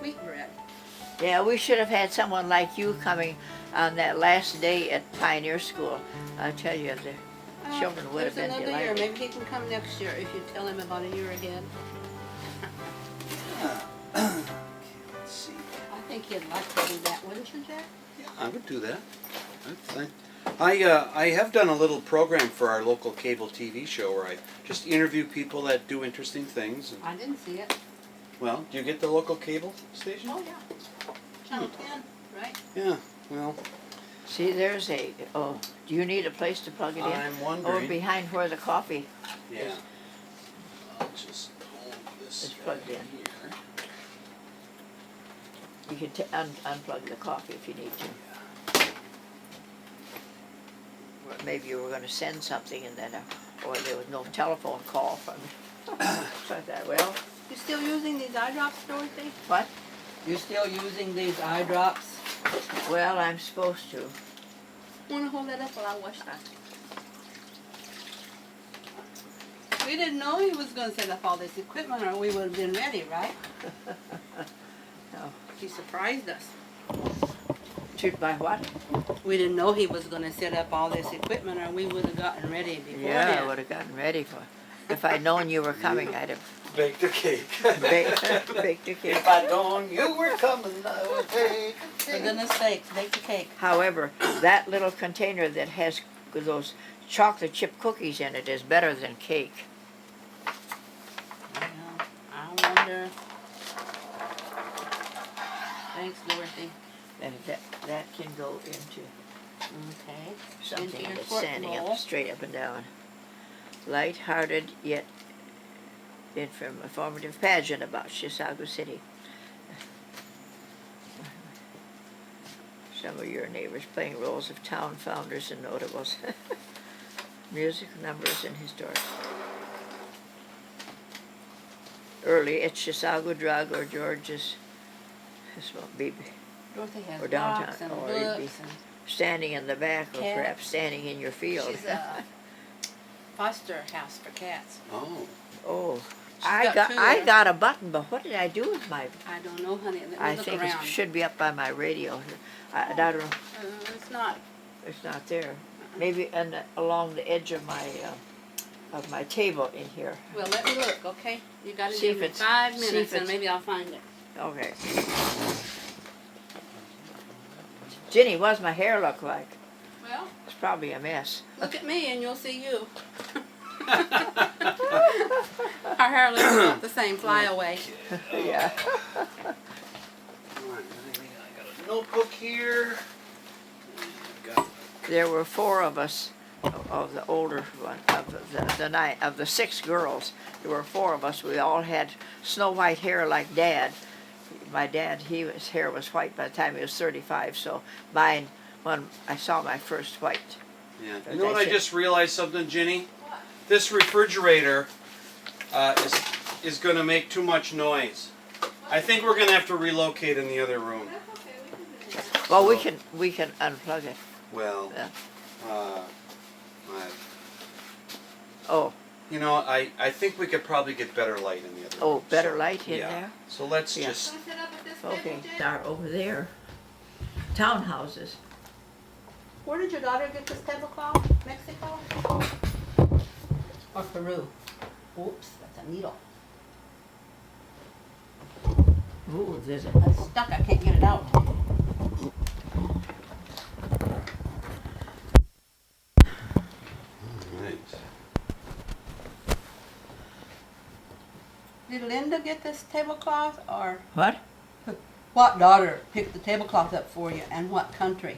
wheat bread. Yeah, we should have had someone like you coming on that last day at Pioneer School. I tell you, the children would have been There's another year. delighted. Maybe he can come next year if you tell him about a year ahead. Let's see. I think he'd like to do that, wouldn't you, Jack? Yeah, I would do that. I have done a little program for our local cable TV show where I just interview people that do interesting things. And, I didn't see it. well, do you get the local cable station? Oh, yeah. Channel 10, right? Yeah, well, See, there's a, oh, do you need a place to plug it in? I'm wondering. Or behind where the coffee Yeah. is. I'll just hold this It's plugged right in. here. You can unplug the coffee if you need to. Or maybe you were going to send something and then, or there was no telephone call from so I thought, well, You still using these eye drops, Dorothy? what? You still using these eye drops? Well, I'm supposed to. Want to hold that up while I wash that? We didn't know he was going to set up all this equipment or we would have been ready, right? No. He surprised us. Shoot by what? We didn't know he was going to set up all this equipment or we would have gotten ready before Yeah, I then. would have gotten ready for it. If I'd known you were coming, I'd have Baked a cake. baked a cake. If I'd known you were coming, I would bake a For cake. goodness sakes, bake the cake. However, that little container that has those chocolate chip cookies in it is better than cake. I wonder. Thanks, Dorothy. And that can go into Okay. something your that's fork standing bowl. up straight up and down. Light-hearted yet informative pageant about Chisago City. Some of your neighbors playing roles of town founders and notables. Music, numbers, and historic. Early at Chisago Drug or George's. This won't be Dorothy has Or downtown, rocks and or it'd be books and standing in the back or Cats. perhaps standing in your field. she's a foster house for cats. Oh, Oh, She's I got two got there. a button, but what did I do with my? I don't know, honey. Let me I look think around. it should be up by my radio. I don't know. It's not. It's not there. Maybe along the edge of my table in here. Well, let me look, okay? You got to See give if me it's- 5 see if minutes and it's- maybe I'll find it. Okay. Ginny, what's my hair look like? Well, It's probably a mess. look at me and you'll see you. Our hair looks about the same. Fly away. Yeah. all right. I got a notebook here. I've got There were 4 of us, of the older one, of the 6 girls. There were 4 of us. We all had snow white hair like Dad. My dad, his hair was white by the time he was 35. So mine, when I saw my first white. Yeah. As You know I what? I said. just realized something, Ginny. This refrigerator is going to make too much noise. I think we're going to have to relocate in the other room. That's okay, we can do that. Well, we can unplug it. Well, Yeah. Oh, you know, I think we could probably get better light in the other room. oh, better So, light in yeah. there. So let's Yeah. just. Can I sit up at this Okay, table, Jay? start over there. Townhouses. Where did your daughter get this tablecloth? Mexico? Or Peru? Oops, that's a needle. Ooh, there's a It's stuck, I can't get it out. Right. Did Linda get this tablecloth or what? what daughter picked the tablecloth up for you and what country?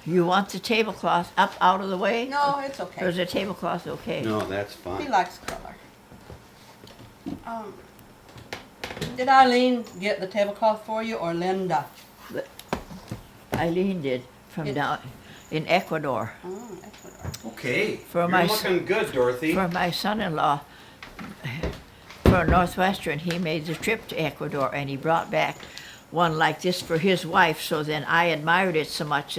You want the tablecloth up out of the way? No, it's Or okay. is the tablecloth okay? No, that's He fine. likes color. Did Eileen get the tablecloth for you or Linda? Eileen did from It- down in Ecuador Oh, Ecuador. Okay. For You're my looking good, Dorothy. for my son-in-law. For Northwestern, he made the trip to Ecuador and he brought back one like this for his wife. So then I admired it so much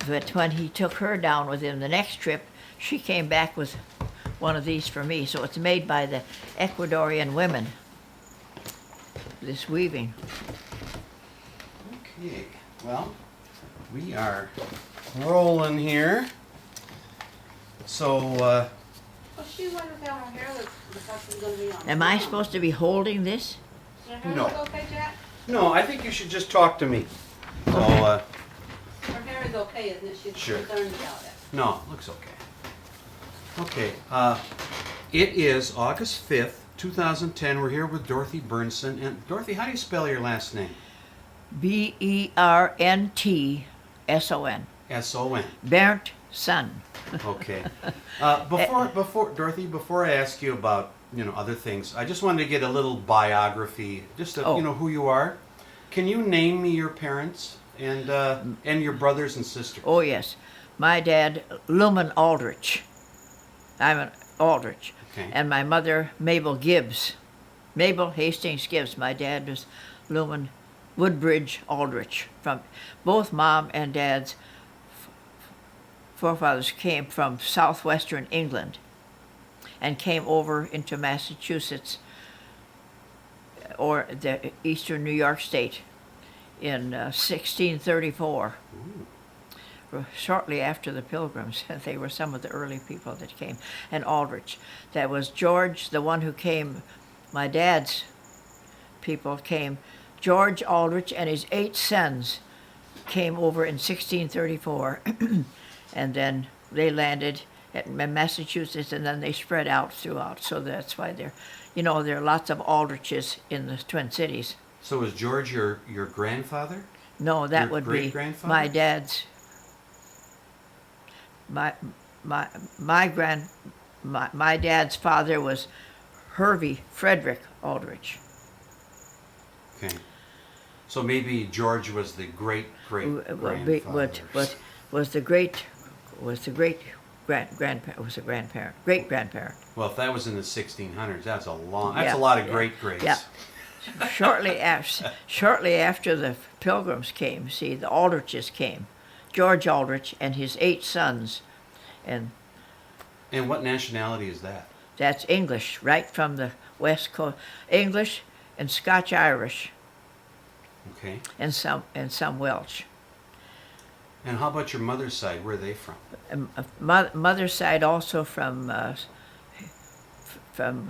that when he took her down with him the next trip, she came back with one of these for me. So it's made by the Ecuadorian women. This weaving. Okay, well, we are rolling here. So, Well, she wondered how her hair looks because she's gonna be on. Am I supposed to be holding this? Your hair No. look okay, Jack? no, I think you should just talk to me. So, Her hair is okay, isn't it? She's Sure. concerned about it. no, looks okay. Okay, it is August 5th, 2010. We're here with Dorothy Berntson. And Dorothy, how do you spell your last name? Berntson. S-O-N. Berntson. Okay. Dorothy, before I ask you about, other things, I just wanted to get a little biography, just Oh. who you are. Can you name me your parents and your brothers and sisters? Oh, yes. My dad, Luman Aldrich. I'm an Aldrich. Okay. And my mother, Mabel Gibbs. Mabel Hastings Gibbs. My dad was Luman Woodbridge Aldrich. From both mom and dad's forefathers came from southwestern England and came over into Massachusetts or the eastern New York State in 1634. Shortly after the Pilgrims. They were some of the early people that came. And Aldrich. That was George, the one who came, my dad's people came. George Aldrich and his 8 sons came over in 1634. And then they landed at Massachusetts, and then they spread out throughout. So that's why there are lots of Aldriches in the Twin Cities. So was George your grandfather? No, that Your would be great-grandfather? my dad's. My dad's father was Hervey Frederick Aldrich. Okay. So maybe George was the great grandparent. Great grandparent. Well, if that was in the 1600s, that's a lot of great-greats. Yeah. Shortly after the Pilgrims came, see, the Aldriches came. George Aldrich and his 8 sons, and And what nationality is that? that's English, right from the West Coast. English and Scotch-Irish, Okay. and some Welsh. And how about your mother's side? Where are they from? Mother's side also from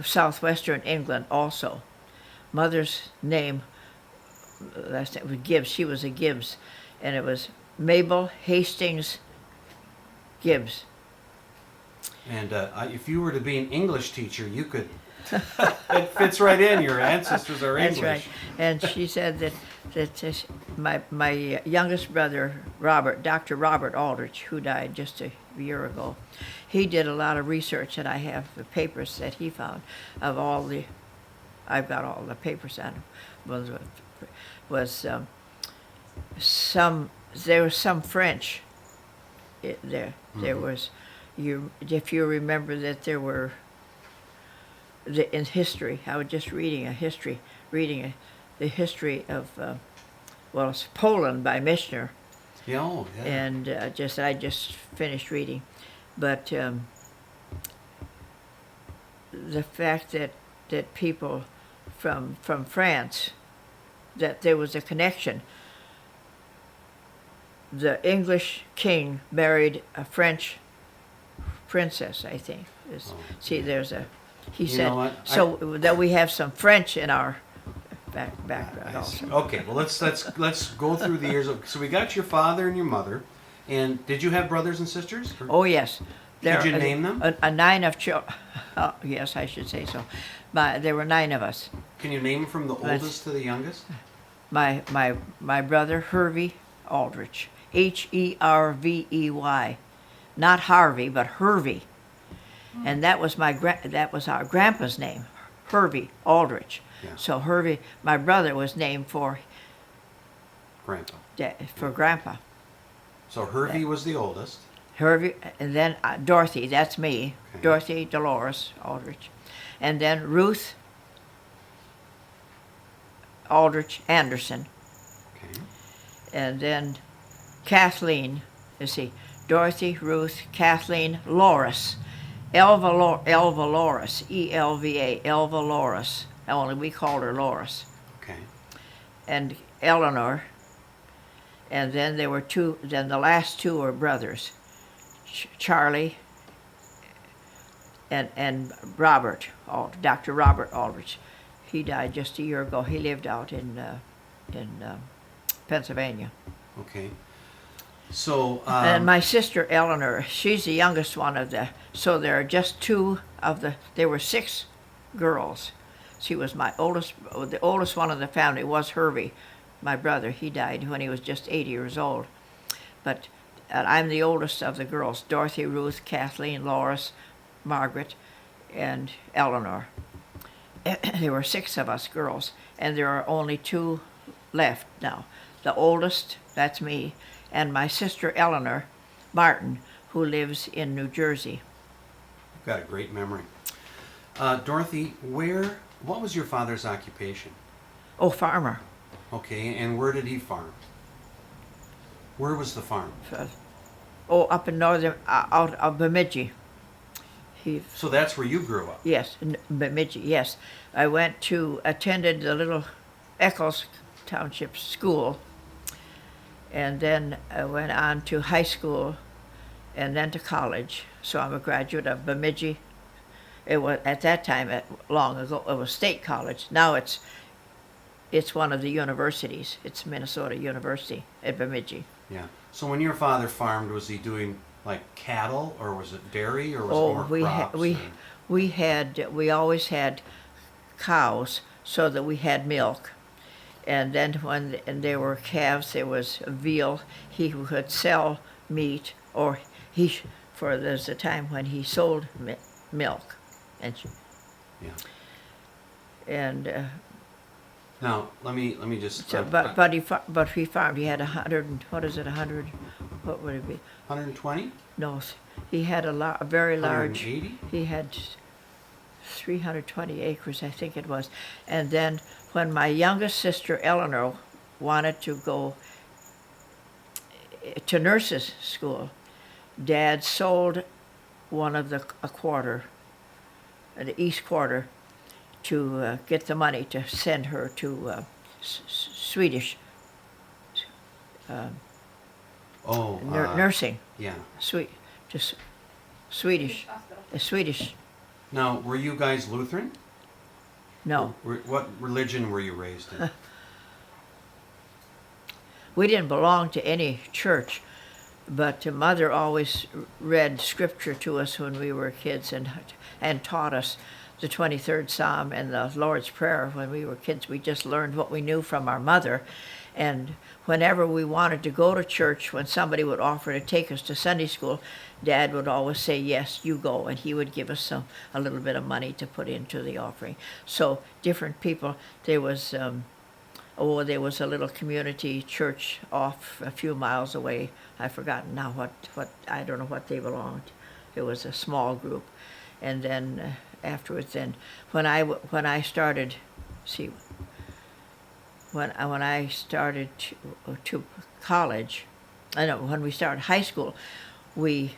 southwestern England also. Mother's name, last name was Gibbs. She was a Gibbs, and it was Mabel Hastings Gibbs. And if you were to be an English teacher, you could. It fits right in. Your ancestors are English. That's right. And she said that my youngest brother, Robert, Dr. Robert Aldrich, who died just a year ago, he did a lot of research, and I have the papers that he found of all the. I've got all the papers on him. There was some French there. There was, if you remember that there were, in history, I was just reading the history of, it's Poland by Michener. Yeah, oh, yeah. And I just finished reading. But the fact that people from France, that there was a connection. The English king married a French princess, I think. See, there's a. He You know said what? that we have some French in our background also. Okay, well let's go through the years. So we got your father and your mother, and did you have brothers and sisters? Or- Oh yes. Could you name them? A 9 of children. Oh, yes, I should say so. But there were 9 of us. Can you name them from the oldest to the youngest? My brother Hervey Aldrich, Hervey, not Harvey, but Hervey, and that was our grandpa's name, Hervey Aldrich. Yeah. So Hervey, my brother, was named for Grandpa. So Hervey was the oldest. Hervey, and then Dorothy, that's me, Okay. Dorothy Dolores Aldrich, and then Ruth Aldrich Anderson, Okay. and then Kathleen, Dorothy, Ruth, Kathleen, Loris, Elva Loris, E-L-V-A, Elva Loris, only we called her Loris, Okay. and Eleanor, And then there were two, then the last two were brothers, Charlie and Robert, Dr. Robert Aldrich. He died just a year ago. He lived out in Pennsylvania. Okay. So. And my sister Eleanor, she's the youngest one of so there are just two there were 6 girls. She was the oldest one of the family was Hervey, my brother. He died when he was just 8 years old. But I'm the oldest of the girls, Dorothy, Ruth, Kathleen, Loris, Margaret, and Eleanor. There were 6 of us girls, and there are only 2 left now. The oldest, that's me, and my sister Eleanor Martin, who lives in New Jersey. You've got a great memory. Dorothy, what was your father's occupation? Oh, farmer. Okay, and where did he farm? Where was the farm? Up in northern, out of Bemidji. So that's where you grew up? Yes, in Bemidji, yes. I attended the little Eccles Township School, and then I went on to high school, and then to college. So I'm a graduate of Bemidji. It was, at that time, long ago, it was State College. Now it's one of the universities. It's Minnesota University at Bemidji. Yeah. So when your father farmed, was he doing like cattle, or was it dairy, or was it more crops? We always had cows so that we had milk. And then when there were calves, there was veal. He could sell meat, or there's a time when he sold milk. And yeah. And now let me just. But he farmed. He had 100. What is it? 100. What would it be? 120. No, he had a very large. 180. He had 320 acres, I think it was. And then when my youngest sister Eleanor wanted to go to nurses' school, Dad sold a quarter, the east quarter, to get the money to send her to Swedish nursing. Yeah. Swedish. Swedish. Now, were you guys Lutheran? No. What religion were you raised in? We didn't belong to any church, but Mother always read scripture to us when we were kids and taught us the 23rd Psalm and the Lord's Prayer when we were kids. We just learned what we knew from our mother. And whenever we wanted to go to church, when somebody would offer to take us to Sunday school, Dad would always say, yes, you go, and he would give us a little bit of money to put into the offering. So different people, there was a little community church off a few miles away. I've forgotten now what I don't know what they belonged. It was a small group. And then afterwards, when I started to college, when we started high school, we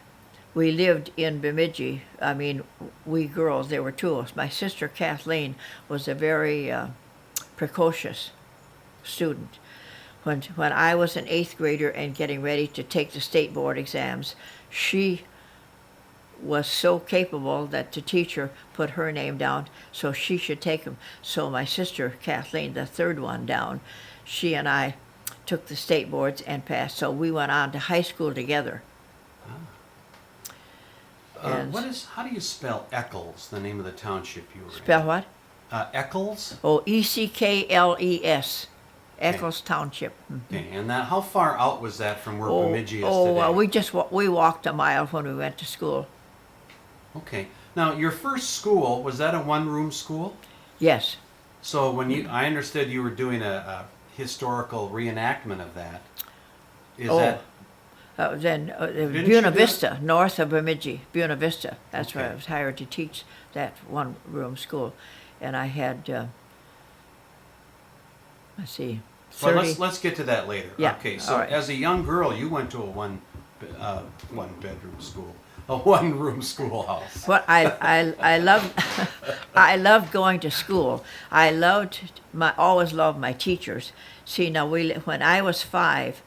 lived in Bemidji. I mean, we girls, there were 2 of us. My sister Kathleen was a very precocious student. When I was an 8th grader and getting ready to take the state board exams, she was so capable that the teacher put her name down so she should take them. So my sister Kathleen, the 3rd one down, she and I took the state boards and passed. So we went on to high school together. How do you spell Eccles, the name of the township you were in? Spell what? Eccles? Oh, Eckles. Eccles Township. Mm-hmm. Okay, and how far out was that from where Bemidji is today? We walked a mile when we went to school. Okay. Now, your first school, was that a one-room school? Yes. So I understood you were doing a historical reenactment of that. Buena Vista, north of Bemidji, Buena Vista. That's where I was hired to teach that one-room school. And I had, let's see, 30. Well, let's get to that later. Yeah. Okay, so right. As a young girl, you went to a one-bedroom school, a one-room schoolhouse. What I loved going to school. I always loved my teachers. See, now when I was 5,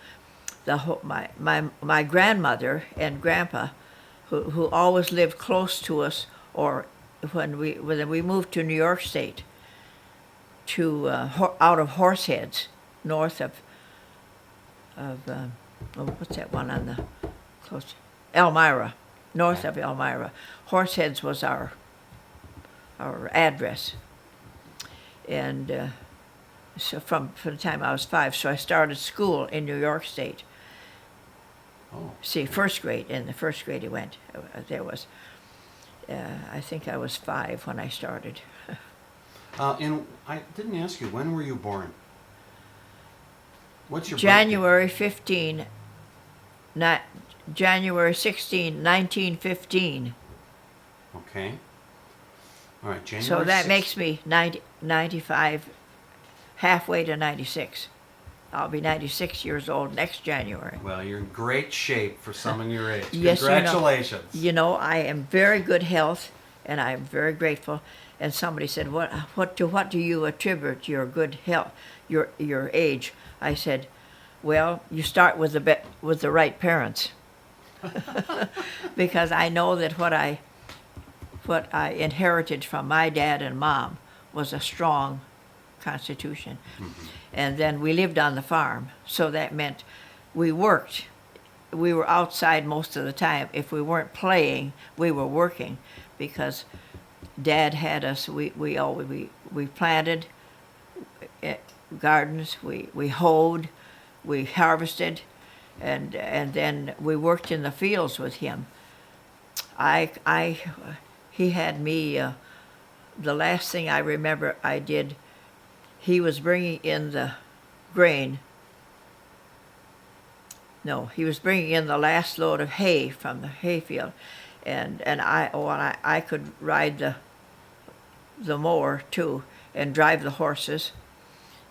my grandmother and grandpa, who always lived close to us, or when we moved to New York State, to out of Horseheads, north of what's that one on the close, Elmira, north of Elmira. Horseheads was our address, and so from the time I was 5, so I started school in New York State. Oh. See, first grade. In the first grade he went. There was, I think I was 5 when I started. And I didn't ask you, when were you born? What's your January 15, January 16, 1915. birthday? Okay. All right, January So that 6th. makes me 95, halfway to 96. I'll be 96 years old next January. Well, you're in great shape for someone your age. Yes, Congratulations. You know, I am very good health, and I'm very grateful. And somebody said, what do you attribute your good health, your age? I said, well, you start with the right parents, because I know that what I inherited from my dad and mom was a strong constitution. Mm-hmm. And then we lived on the farm, so that meant we worked. We were outside most of the time. If we weren't playing, we were working, because Dad had us. We planted gardens. We hoed, we harvested, and then we worked in the fields with him. He had me. The last thing I remember I did, he was bringing in the grain. No, he was bringing in the last load of hay from the hayfield, and I could ride the mower too and drive the horses.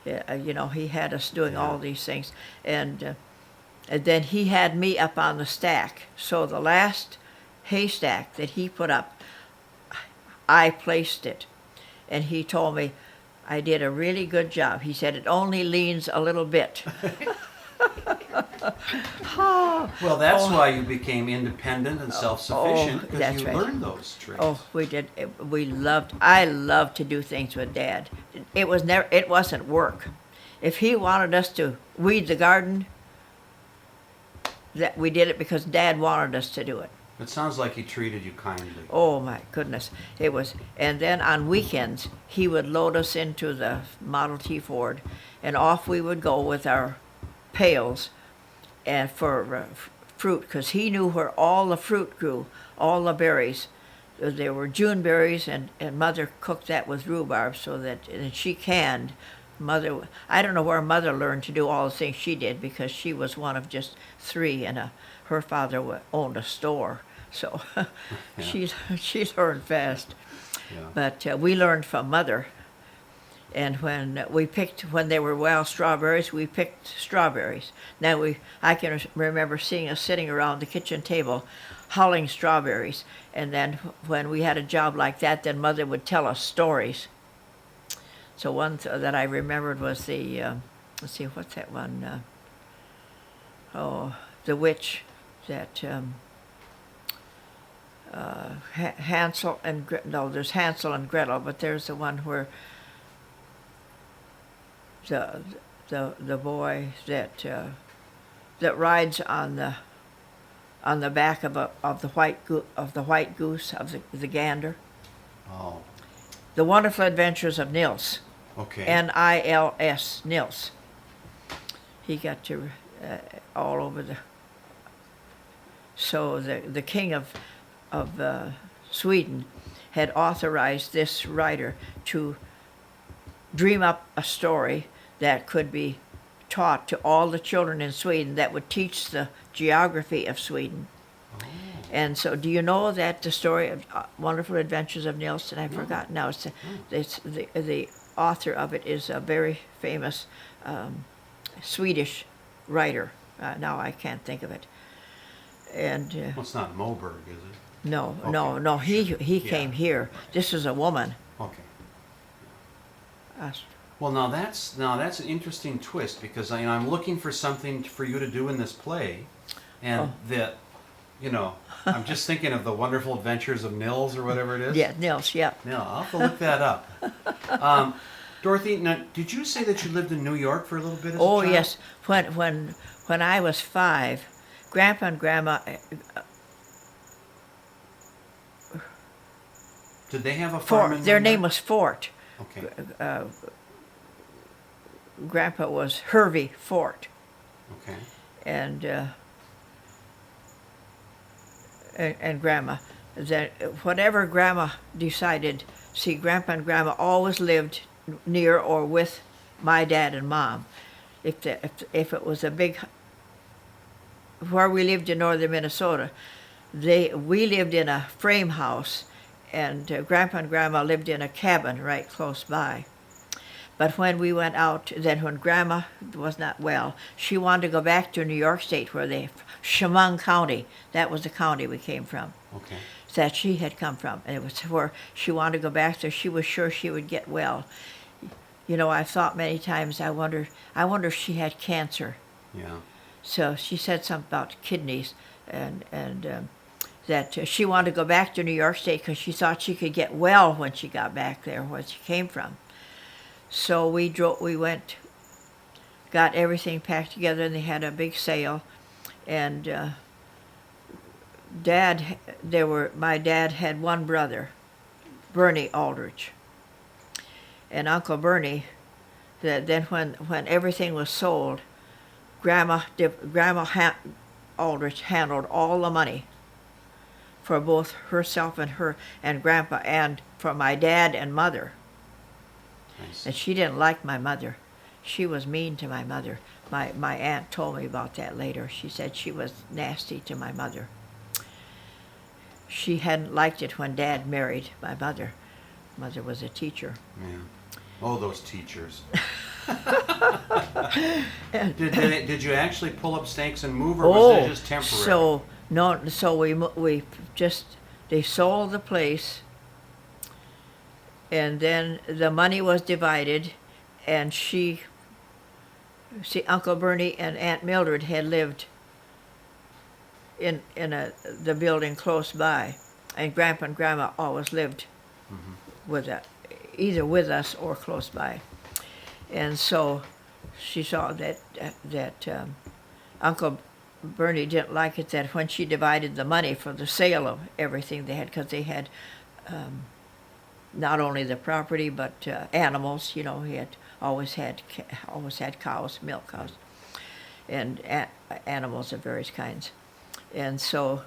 You know, he had us doing all these things, and then he had me up on the stack. So the last haystack that he put up, I placed it, and he told me I did a really good job. He said it only leans a little bit. Well, that's why you became independent and self-sufficient, because that's you right. learned those tricks. Oh, we did. I loved to do things with Dad. It wasn't work. If he wanted us to weed the garden, that we did it because Dad wanted us to do it. It sounds like he treated you kindly. Oh my goodness, it was. And then on weekends, he would load us into the Model T Ford, and off we would go with our pails, and for fruit, because he knew where all the fruit grew, all the berries. There were June berries, and Mother cooked that with rhubarb, so that, and she canned. Mother, I don't know where Mother learned to do all the things she did, because she was one of just 3, and her father owned a store, so she learned fast. Yeah. But we learned from Mother, and when they were wild strawberries, we picked strawberries. Now I can remember seeing us sitting around the kitchen table, hulling strawberries, and then when we had a job like that, then Mother would tell us stories. So one that I remembered was the, let's see, what's that one? The witch that Hansel and Gretel. No, there's Hansel and Gretel, but there's the one where the boy that rides on the back of the white goose of the gander. Oh. The Wonderful Adventures of Nils. Okay. Nils, Nils. He got to all over the. So the king of Sweden had authorized this writer to dream up a story that could be taught to all the children in Sweden, that would teach the geography of Sweden. Oh. And so, do you know that the story of Wonderful Adventures of Nils? And I've forgotten now. It's the author of it is a very famous Swedish writer. Now I can't think of it. And Well, it's not Moberg, is it? no, Okay. no. He Yeah. came here. This is a woman. Okay. Well, now that's an interesting twist because I'm looking for something for you to do in this play, and that, I'm just thinking of the Wonderful Adventures of Nils or whatever it is. Yeah, Nils, yeah. Yeah, I'll have to look that up. Dorothy, now, did you say that you lived in New York for a little bit as a Oh child? yes, when I was 5, Grandpa and Grandma, Did they have a farm in New their York? name was Fort. Okay. Grandpa was Hervey Fort, Okay. and Grandma. That whatever Grandma decided, see, Grandpa and Grandma always lived near or with my dad and Mom. If it was a big, where we lived in northern Minnesota, we lived in a frame house, and Grandpa and Grandma lived in a cabin right close by. But when we went out, then when Grandma was not well, she wanted to go back to New York State, Chemung County, that was the county we came from. Okay. That she had come from. And it was where she wanted to go back, so she was sure she would get well. I've thought many times, I wonder if she had cancer. Yeah. So she said something about kidneys, and that she wanted to go back to New York State because she thought she could get well when she got back there, where she came from. So we went, got everything packed together, and they had a big sale, and my dad had one brother, Bernie Aldrich, and Uncle Bernie. Then when everything was sold, Grandma Aldrich handled all the money for both herself and Grandpa, and for my dad and mother. Nice. And she didn't like my mother. She was mean to my mother. My aunt told me about that later. She said she was nasty to my mother. She hadn't liked it when Dad married my mother. Mother was a teacher. Yeah. Oh, those teachers. Did you actually pull up stakes and move, or was it just temporary? They sold the place, and then the money was divided, and Uncle Bernie and Aunt Mildred had lived in the building close by, and Grandpa and Grandma always lived either with us or close by. And so she saw that Uncle Bernie didn't like it, that when she divided the money for the sale of everything they had, because they had not only the property but animals. He had always had cows, milk cows, and animals of various kinds. And so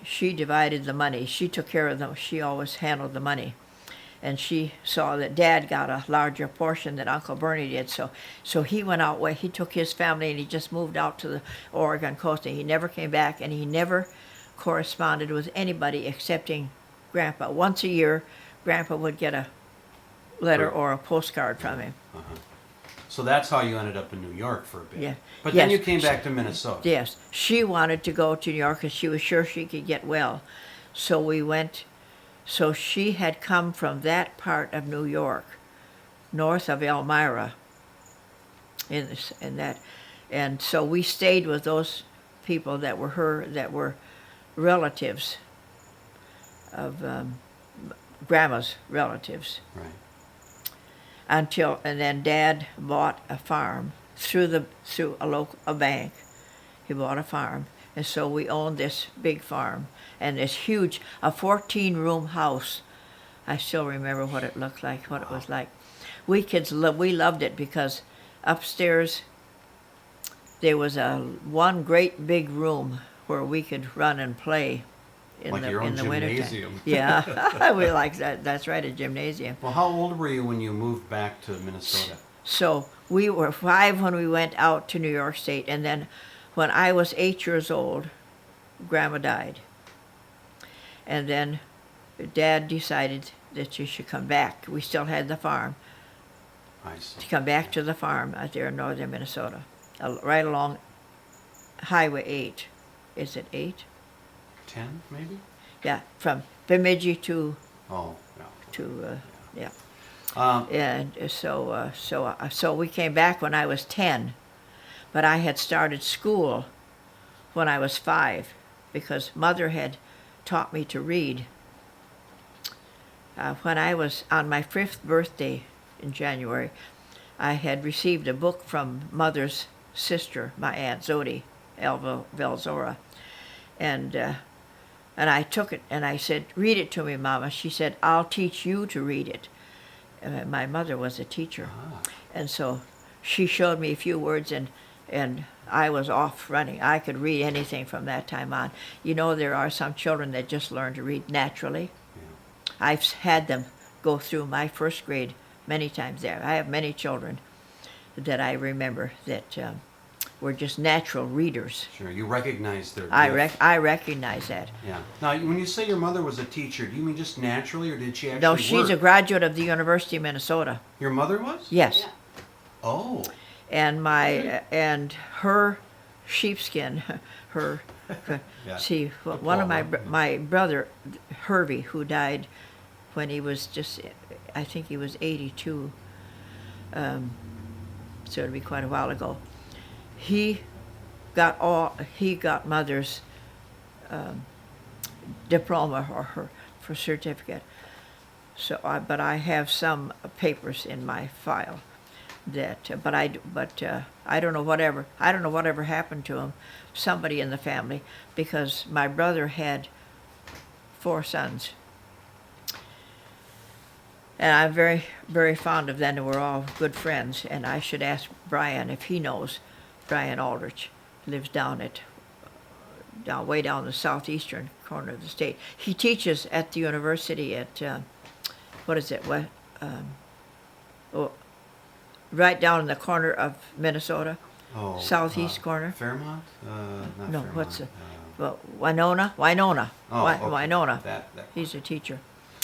she divided the money. She took care of them. She always handled the money. And she saw that Dad got a larger portion than Uncle Bernie did. So he went out where he took his family and he just moved out to the Oregon coast, and he never came back, and he never corresponded with anybody excepting Grandpa. Once a year, Grandpa would get a letter or a postcard from him. Uh-huh. So that's how you ended up in New York for a bit. Yeah. But then you came back to Minnesota. Yes. She wanted to go to New York because she was sure she could get well. So we went. So she had come from that part of New York, north of Elmira, and so we stayed with those people that were relatives of Grandma's relatives. Right. And then Dad bought a farm through a bank. He bought a farm, and so we owned this big farm and this huge, a 14-room house. I still remember what it looked like, what it was like. We kids we loved it because upstairs there was one great big room where we could run and play in like the your own wintertime. gymnasium. Yeah, we liked that. That's right, a gymnasium. Well, how old were you when you moved back to Minnesota? So we were 5 when we went out to New York State, and then when I was 8 years old, Grandma died. And then Dad decided that she should come back. We still had the farm. I see. To come back to the farm out there in northern Minnesota, right along Highway 8. Is it 8? 10, maybe? Yeah, from Bemidji to Oh, yeah. yeah. And so we came back when I was 10, but I had started school when I was 5 because Mother had taught me to read. When I was on my 5th birthday in January, I had received a book from Mother's sister, my Aunt Zodi, Elva Velzora, and I took it and I said, "Read it to me, Mama." She said, "I'll teach you to read it." My mother was a teacher, and so she showed me a few words, and I was off running. I could read anything from that time on. You know, there are some children that just learn to read naturally. Yeah. I've had them go through my 1st grade many times there. I have many children that I remember that were just natural readers. Sure, you recognize their gift. I recognize that. Yeah. Now, when you say your mother was a teacher, do you mean just naturally, or did she actually No, she's a work? graduate of the University of Minnesota. Your mother was? Yes. Yeah. Oh. And her sheepskin, her Yeah. see, one of Diploma, my brother Hervey, who died when he was just, I think he was 82, so it'd be quite a while ago. He got Mother's diploma or her certificate. So, but I have some papers in my file that, but I don't know whatever happened to him. Somebody in the family, because my brother had 4 sons, and I'm very, very fond of them. We're all good friends, and I should ask Brian if he knows. Brian Aldrich lives way down the southeastern corner of the state. He teaches at the university at what is it? Right down in the corner of Minnesota, southeast corner. Fairmont? Not No, Fairmont. what's it? Well, Winona. Oh, okay. Winona. That He's a teacher.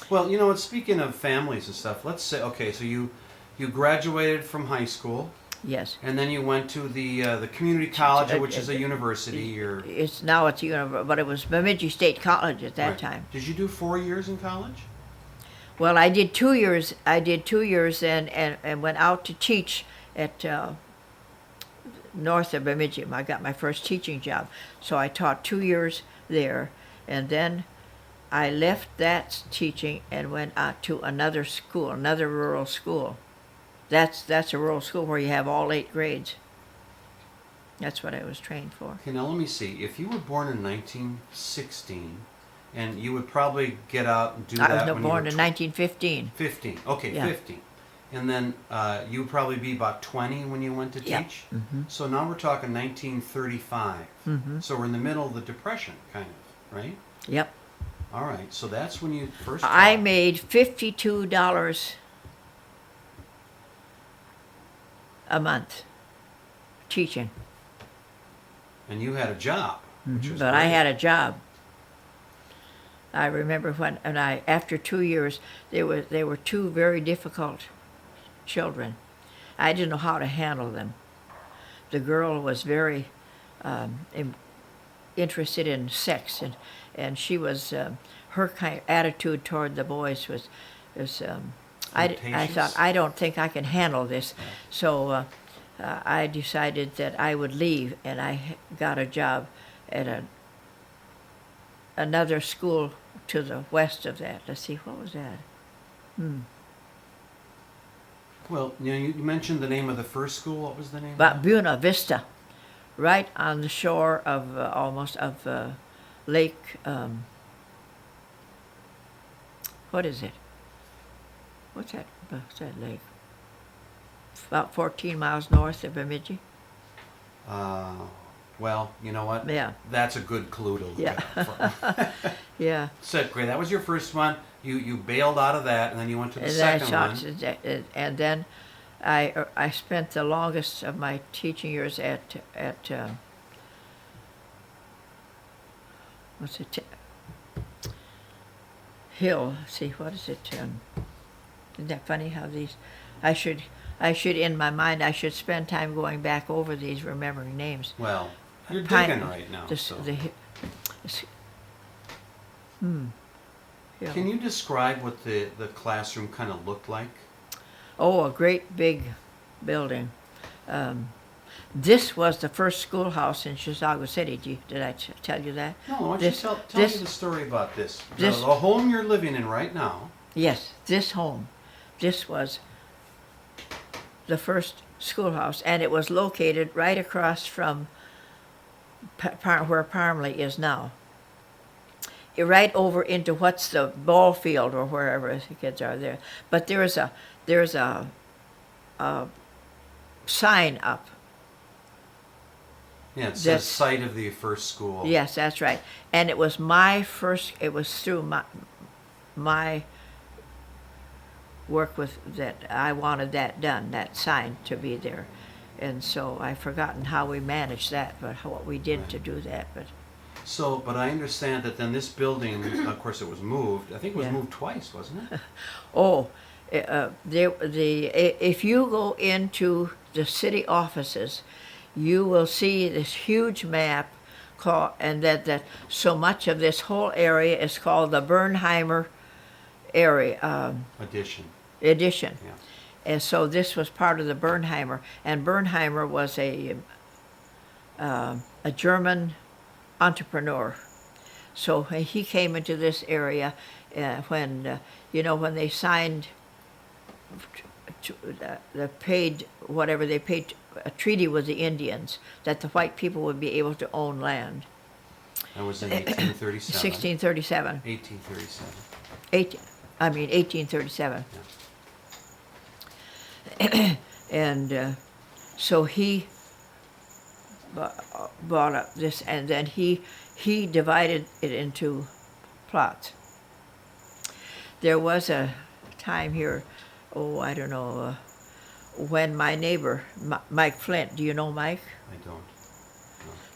Well, you know what, speaking of families and stuff, let's say, okay, so you graduated from high school, Yes. and then you went to the community college, which is a university, or... It's now it's a university, but it was Bemidji State College at that Right. time. Did you do 4 years in college? Well, I did 2 years. I did 2 years and went out to teach at north of Bemidji. I got my first teaching job, so I taught 2 years there, and then I left that teaching and went out to another school, another rural school. That's a rural school where you have all 8 grades. That's what I was trained for. Okay, now let me see. If you were born in 1916, and you would probably get out and do that I was when born you in were 1915. 15. Okay, Yeah. 15. And then you would probably be about 20 when you went to Yeah. teach? So now we're talking 1935. So we're in the middle of the Depression, kind of, right? Yep. All right, so that's when you first I taught. made $52 a month teaching, And you had a job, which was but I great. had a job. I remember after 2 years, they were 2 very difficult children. I didn't know how to handle them. The girl was very interested in sex, and she was her kind of attitude toward the boys was I Flirtatious? thought, I don't think I can handle this, so I decided that I would leave, and I got a job at another school to the west of that. Let's see, what was that? Well, you know, you mentioned the name of the first school. What was the name? But Buena Vista, right on the shore of almost of Lake. What is it? What's that lake? About 14 miles north of Bemidji. Well, you know what? Yeah. That's a good clue to look Yeah. at. From. Yeah. So great. That was your first one. You bailed out of that, and then you went to the And then second one. and then I spent the longest of my teaching years at what's it? Hill. See, what is it? Isn't that funny how these? I should in my mind I should spend time going back over these, remembering names. Well, you're Pine- digging right now. This, So. Yeah. Can you describe what the classroom kind of looked like? Oh, a great big building. This was the first schoolhouse in Chisago City. Did I tell you that? No, why don't This- you tell me this- the story about this? this- the home you're living in right now. Yes, this home. This was the first schoolhouse, and it was located right across from where Parmley is now. Right over into what's the ball field or wherever the kids are there. But there's a sign up. Yeah, it says That's- site of the first school. Yes, that's right. And it was my first. It was through my work with that. I wanted that done. That sign to be there, and so I've forgotten how we managed that, but what we did to do that. But So, but I understand that then this building, of course, it was moved. I think it was Yeah. moved twice, wasn't it? oh, if you go into the city offices, you will see this huge map called, and that so much of this whole area is called the Bernheimer area edition. Yeah. And so this was part of the Bernheimer, and Bernheimer was a German entrepreneur. So he came into this area when they signed the paid whatever they paid a treaty with the Indians that the white people would be able to own land. That was in 1837. 1637. 1837. 1837. And so he bought up this, and then he divided it into plots. There was a time here, I don't know, when my neighbor, Mike Flint, do you know Mike? I don't. No.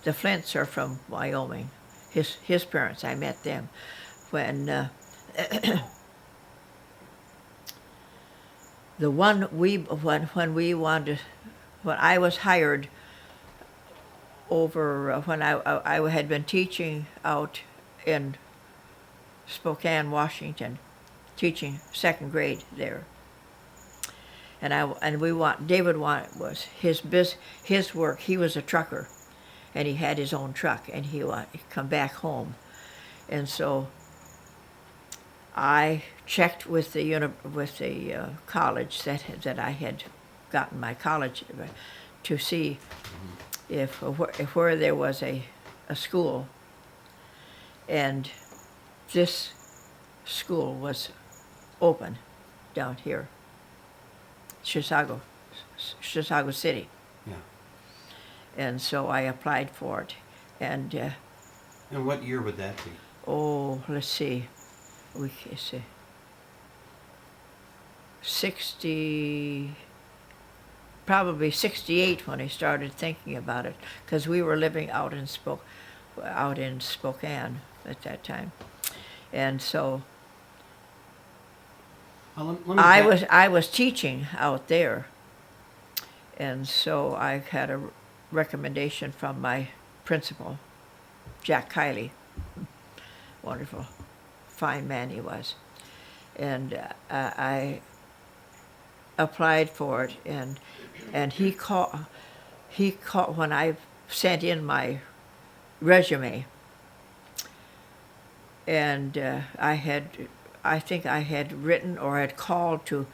The Flints are from Wyoming. His parents, I met them when when I was hired over when I had been teaching out in Spokane, Washington, teaching second grade there. David was his work. He was a trucker, and he had his own truck, and he wanted to come back home, and so I checked with the college that I had gotten my college to see if where there was a school, and this school was open down here. Chisago City. Yeah. And so I applied for it. And what year would that be? let's see. We can see. 60, probably 68 when I started thinking about it, because we were living out in Spokane at that time. And so I was teaching out there, and so I had a recommendation from my principal, Jack Doepke, wonderful, fine man he was, and I applied for it, and he called when I sent in my resume, and I think I had written or had called to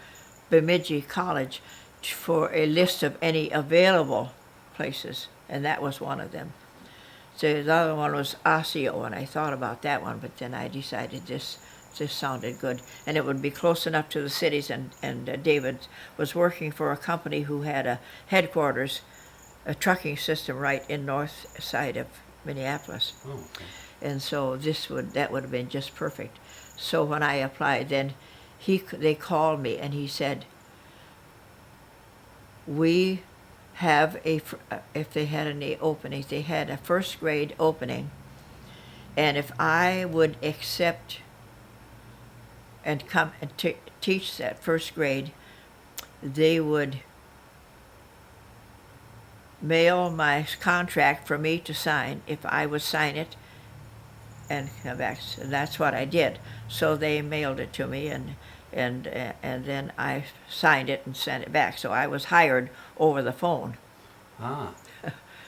Bemidji College for a list of any available places, and that was one of them. So the other one was Osseo, and I thought about that one, but then I decided this sounded good, and it would be close enough to the cities, and David was working for a company who had a headquarters, a trucking system right in north side of Minneapolis. Oh, okay. And so that would have been just perfect. So when I applied, then they called me, and he said, we have if they had any openings, they had a first grade opening, and if I would accept and come and teach that first grade, they would mail my contract for me to sign if I would sign it and come back. And that's what I did. So they mailed it to me, and and then I signed it and sent it back. So I was hired over the phone. Ah.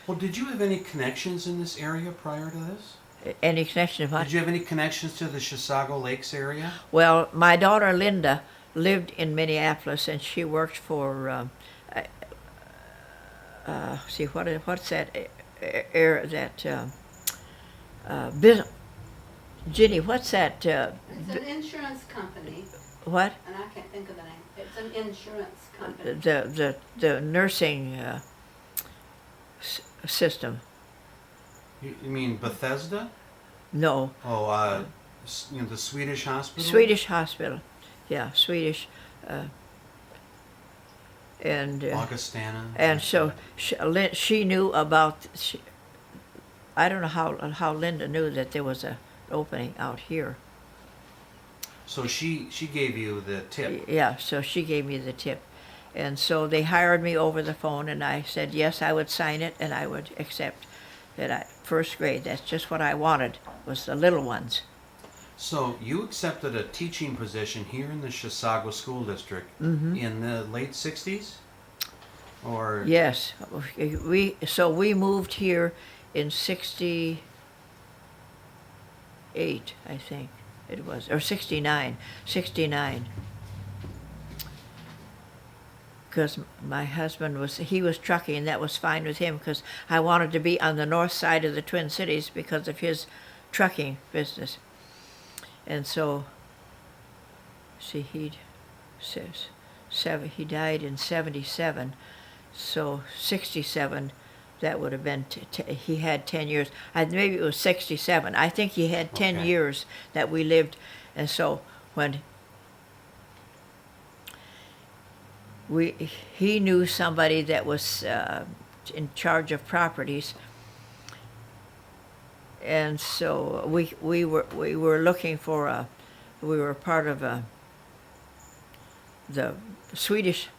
Well, did you have any connections in this area prior to this? Any connection of what? Did you have any connections to the Chisago Lakes area? Well, my daughter Linda lived in Minneapolis, and she worked for. See what's that? Ginny, what's that? It's an insurance company, What? and I can't think of the name. It's an insurance company. The nursing system. You mean Bethesda? No, Oh, the Swedish hospital? Swedish hospital. Yeah, Swedish. And Augustana. and so she knew about. I don't know how Linda knew that there was a opening out here. So she gave you the tip. Yeah, so she gave me the tip. And so they hired me over the phone, and I said yes, I would sign it, and I would accept that. First grade, that's just what I wanted, was the little ones. So you accepted a teaching position here in the Chisago School District in the late 60s? Or Yes, we moved here in 68, I think it was, or 69. Because my husband was trucking, and that was fine with him, because I wanted to be on the north side of the Twin Cities because of his trucking business. And so, see, he died in 77, so 67, that would have been, he had 10 years. Maybe it was 67. I think he had 10 Okay. years that we lived, and so when he knew somebody that was in charge of properties, and so we were looking for we were part of the Swedish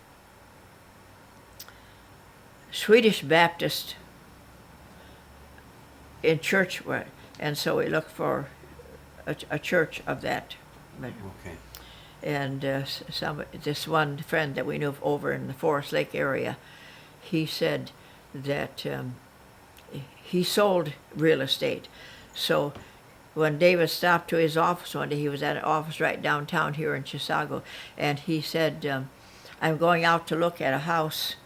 Baptist in church, and so we looked for a church of that. okay. And this one friend that we knew of over in the Forest Lake area, he said that he sold real estate. So when David stopped to his office one day, he was at an office right downtown here in Chisago, and he said, I'm going out to look at a house.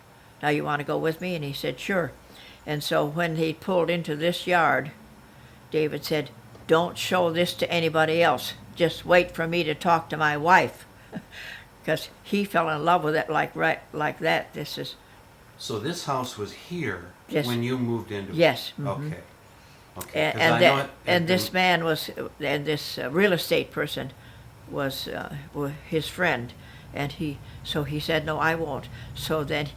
Now you want to go with me? And he said, sure. And so when he pulled into this yard, David said, don't show this to anybody else. Just wait for me to talk to my wife. Because he fell in love with it like that. This is. So this house was here Yes. when you moved into it? Yes. Okay. Okay. 'Cause I And know this man was, and this real estate person was his friend, and so he said, no, I won't. So then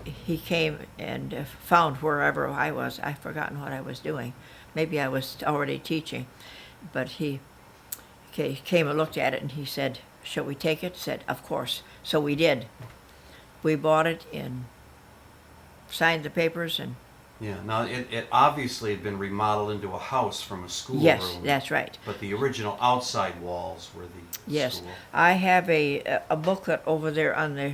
he came and found wherever I was. I've forgotten what I was doing. Maybe I was already teaching, but he came and looked at it, and he said, shall we take it? Said, of course. So we did. We bought it and signed the papers, and Yeah. Now it obviously had been remodeled into a house from a school yes, room. that's right. But the original outside walls were the Yes, school. I have a booklet over there on the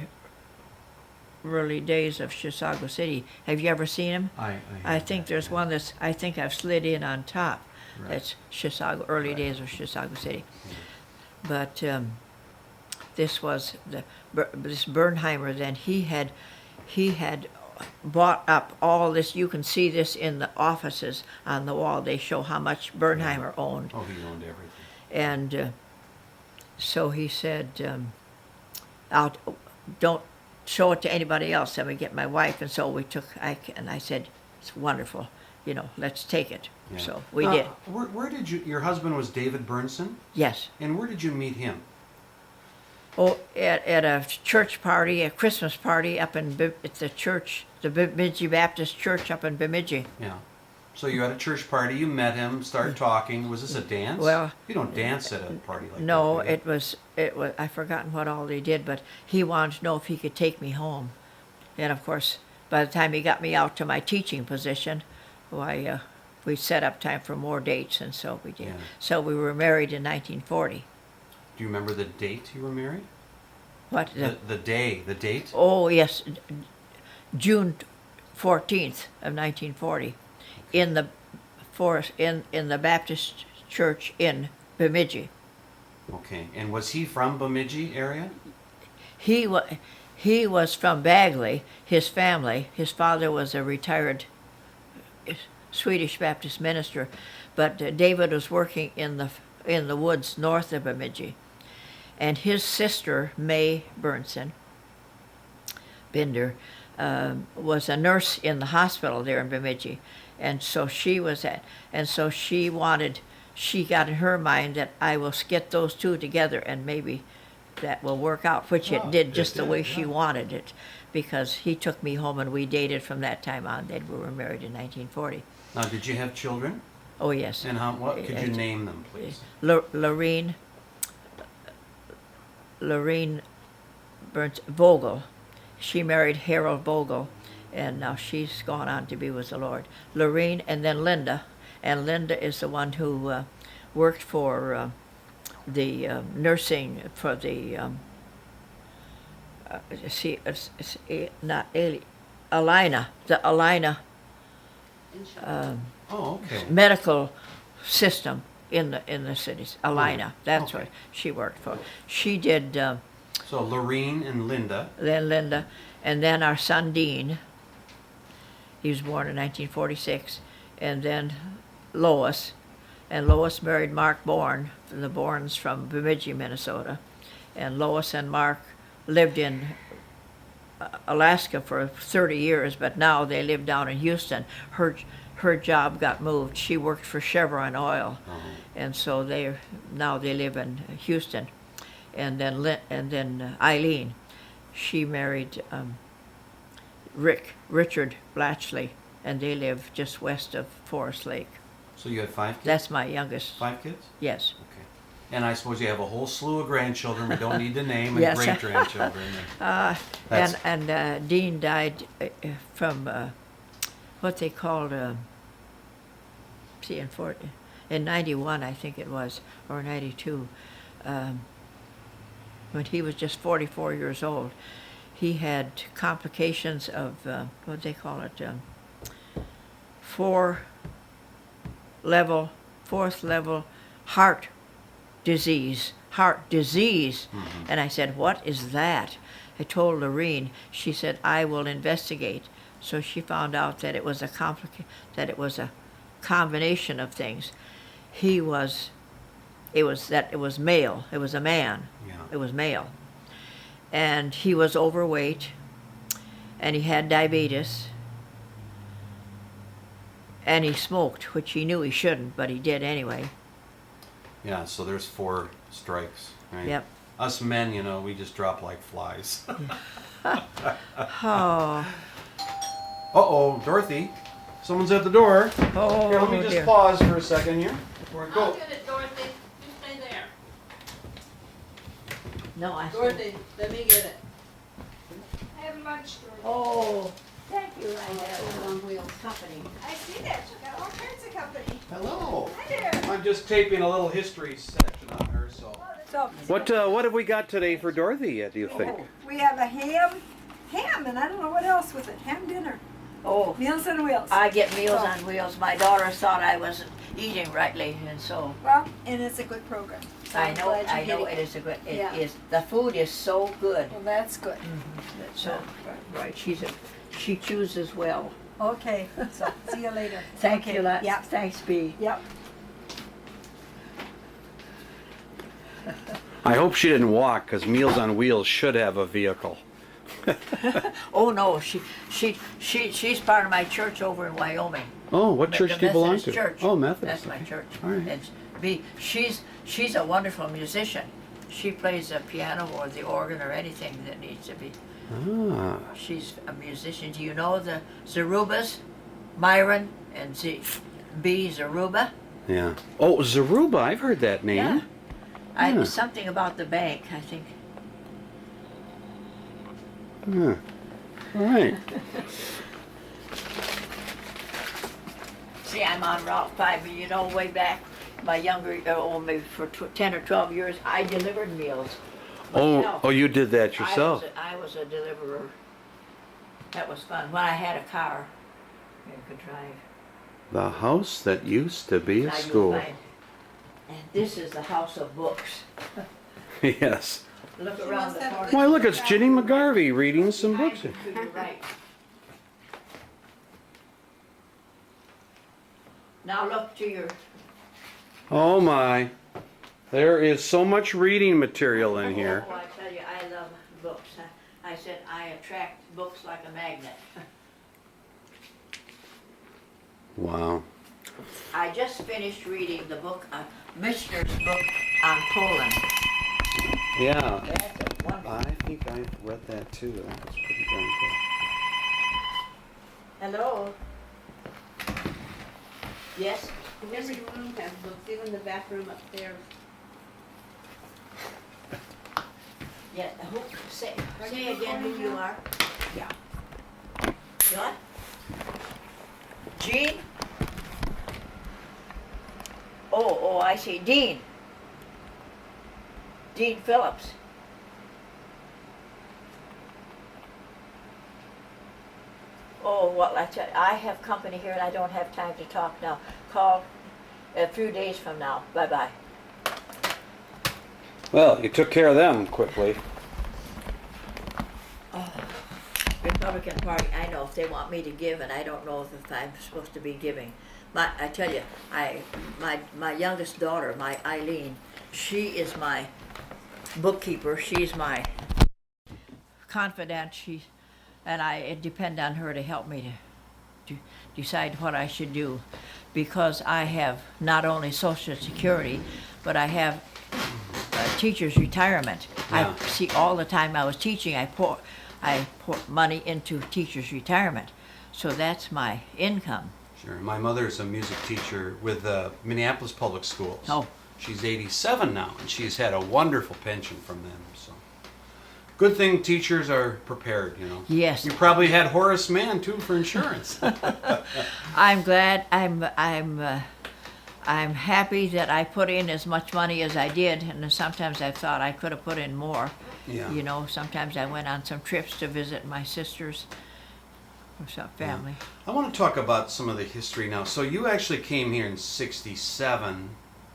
early days of Chisago City. Have you ever seen them? I think there's one that's, I think I've slid in on top. Right. That's Chisago, early Right. days of Chisago City. Yeah. But this was this Bernheimer. Then he had bought up all this. You can see this in the offices on the wall. They show how much Bernheimer owned. Oh, he owned everything. And so he said, don't show it to anybody else. Let me get my wife. And so and I said, it's wonderful. Let's take it. Yeah. So we did. Where did your husband was David Berntson? Yes. And where did you meet him? Oh, at a church party, a Christmas party up at the church, the Bemidji Baptist Church up in Bemidji. Yeah. So you had a church party, you met him, started talking. Was this a dance? Well, you don't dance at a party like no, that. do you? it was, I've forgotten what all they did, but he wanted to know if he could take me home. And of course, by the time he got me out to my teaching position, why, we set up time for more dates, and so we did. Yeah. So we were married in 1940. Do you remember the date you were married? What? The date? Oh, yes, June 14th of 1940, in the forest, in the Baptist church in Bemidji. Okay. And was he from Bemidji area? He was from Bagley, his family. His father was a retired Swedish Baptist minister, but David was working in the woods north of Bemidji. And his sister, May Berntson, Binder, was a nurse in the hospital there in Bemidji. And so she got in her mind that I will get those two together and maybe that will work out, which it did just the way she wanted it, because he took me home and we dated from that time on. Then we were married in 1940. Now, did you have children? Oh, yes. And what could you name them, please? Lorene Berntson Vogel. She married Harold Vogel, and now she's gone on to be with the Lord. Lorene, and then Linda. And Linda is the one who worked for the nursing for the Alina Oh, okay. medical system in the cities. Alina, that's okay. what she worked for. She did. So Lorene and Linda. Then Linda, and then our son Dean. He was born in 1946, and then Lois, and Lois married Mark Bourne, the Bournes from Bemidji, Minnesota, and Lois and Mark lived in Alaska for 30 years, but now they live down in Houston. Her job got moved. She worked for Chevron Oil, and so now they live in Houston. And then Eileen, she married Richard Blatchley, and they live just west of Forest Lake. So you had 5 kids? That's my youngest. 5 kids? Yes. Okay. And I suppose you have a whole slew of grandchildren we don't need to name, and Yes. great-grandchildren. And Dean died from what they called, in 91, I think it was, or 92, when he was just 44 years old. He had complications of, what they call it, fourth level heart disease. Mm-hmm. And I said, what is that? I told Lorene. She said, I will investigate. So she found out that it was a combination of things. It was male. It was a man. Yeah. It was male. And he was overweight, and he had diabetes, and he smoked, which he knew he shouldn't, but he did anyway. Yeah, so there's 4 strikes, right? Yep. Us men, we just drop like flies. Oh, Uh-oh, Dorothy. Someone's at the door. oh, Here, let me just dear. pause for a second here before I I'll go. get it, Dorothy. You stay there. No, I. Dorothy, let me get it. Have lunch, Dorothy. Oh, thank you. I Put it have on wheels. company. I see that. You got all kinds of company. Hello. Hi there. I'm just taping a little history section on her, so. So, What have we got today for Dorothy, do you think? we have a ham, and I don't know what else with it. Ham dinner. Oh, Meals on Wheels. I get Meals on Wheels. My daughter thought I wasn't eating rightly, and so Well, and it's a good program. So I I'm know. glad I you know hit it is a good. It Yeah. is. The food is so good. Well, that's good. So right, she chooses well. Okay, so see you later. Thank you, lot. Yep. Thanks, B. Yep. I hope she didn't walk, because Meals on Wheels should have a vehicle. Oh no, she's part of my church over in Wyoming. Oh, what The church do you belong Methodist to? Church. Oh, Methodist. That's my church. All right. And B, she's a wonderful musician. She plays the piano or the organ or anything that needs to be. Ah, She's a musician. Do you know the Zarubas? Myron and B. Zaruba? yeah. Oh, Zaruba, I've heard that name. Yeah. Yeah. Something about the bank, I think. Yeah. All right. See, I'm on Route 5, and way back my younger, maybe for 10 or 12 years, I delivered meals. Oh, myself. oh, you did that yourself. I was a deliverer. That was fun. When I had a car, I could drive. The house that used to be a Now you'll school. find- And this is the house of books. Yes. Look She around must the have corner. good- Why, look, it's Ginny McGarvey reading some books. To your right. Now look to your, Oh my. There is so much reading material in here. Oh, I tell you, I love books. I said I attract books like a magnet. Wow. I just finished reading the book, Michener's book on Poland. Yeah. That's a wonderful. I think I've read that too. That was pretty darn Hello? Yes? Every room has books, even the bathroom upstairs. Yeah, say again who you are. Yeah. What? Jean? Oh, I see. Dean. Dean Phillips. Oh, well, I have company here and I don't have time to talk now. Call a few days from now. Bye-bye. Well, you took care of them quickly. Republican Party, I know if they want me to give, and I don't know if I'm supposed to be giving. I tell you, my youngest daughter, my Eileen, she is my bookkeeper. She's my confidant. And I depend on her to help me to decide what I should do, because I have not only Social Security, but I have teacher's retirement. Yeah. I see all the time I was teaching, I pour money into teacher's retirement. So that's my income. Sure. My mother's a music teacher with Minneapolis Public Schools. Oh. She's 87 now, and she's had a wonderful pension from them. So, good thing teachers are prepared, you know. Yes. You probably had Horace Mann too for insurance. I'm glad. I'm happy that I put in as much money as I did, and sometimes I thought I could have put in more. Yeah. You know, sometimes I went on some trips to visit my sisters or some family. I want to talk about some of the history now. So you actually came here in '67.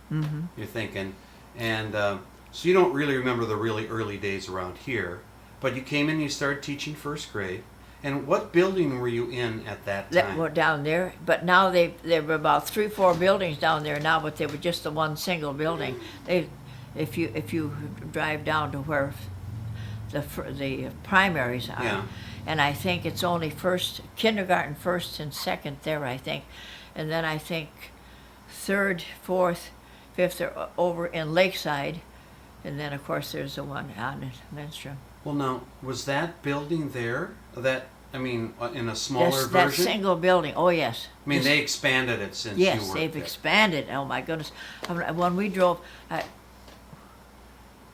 Mm-hmm. You're thinking, and so you don't really remember the really early days around here, but you came in and you started teaching first grade. And what building were you in at that That time? were down there, but now there were about 3-4 buildings down there now, but they were just the one single building. If you drive down to where the primaries are, Yeah. and I think it's only kindergarten, first and second there, I think, and then I think third, fourth, fifth are over in Lakeside, and then of course there's the one out in Lindstrom. Well, now, was that building there? In a smaller That version? single building. Oh yes. I mean, Just- they expanded it since you Yes, worked they've there. expanded. Oh my goodness! When we drove,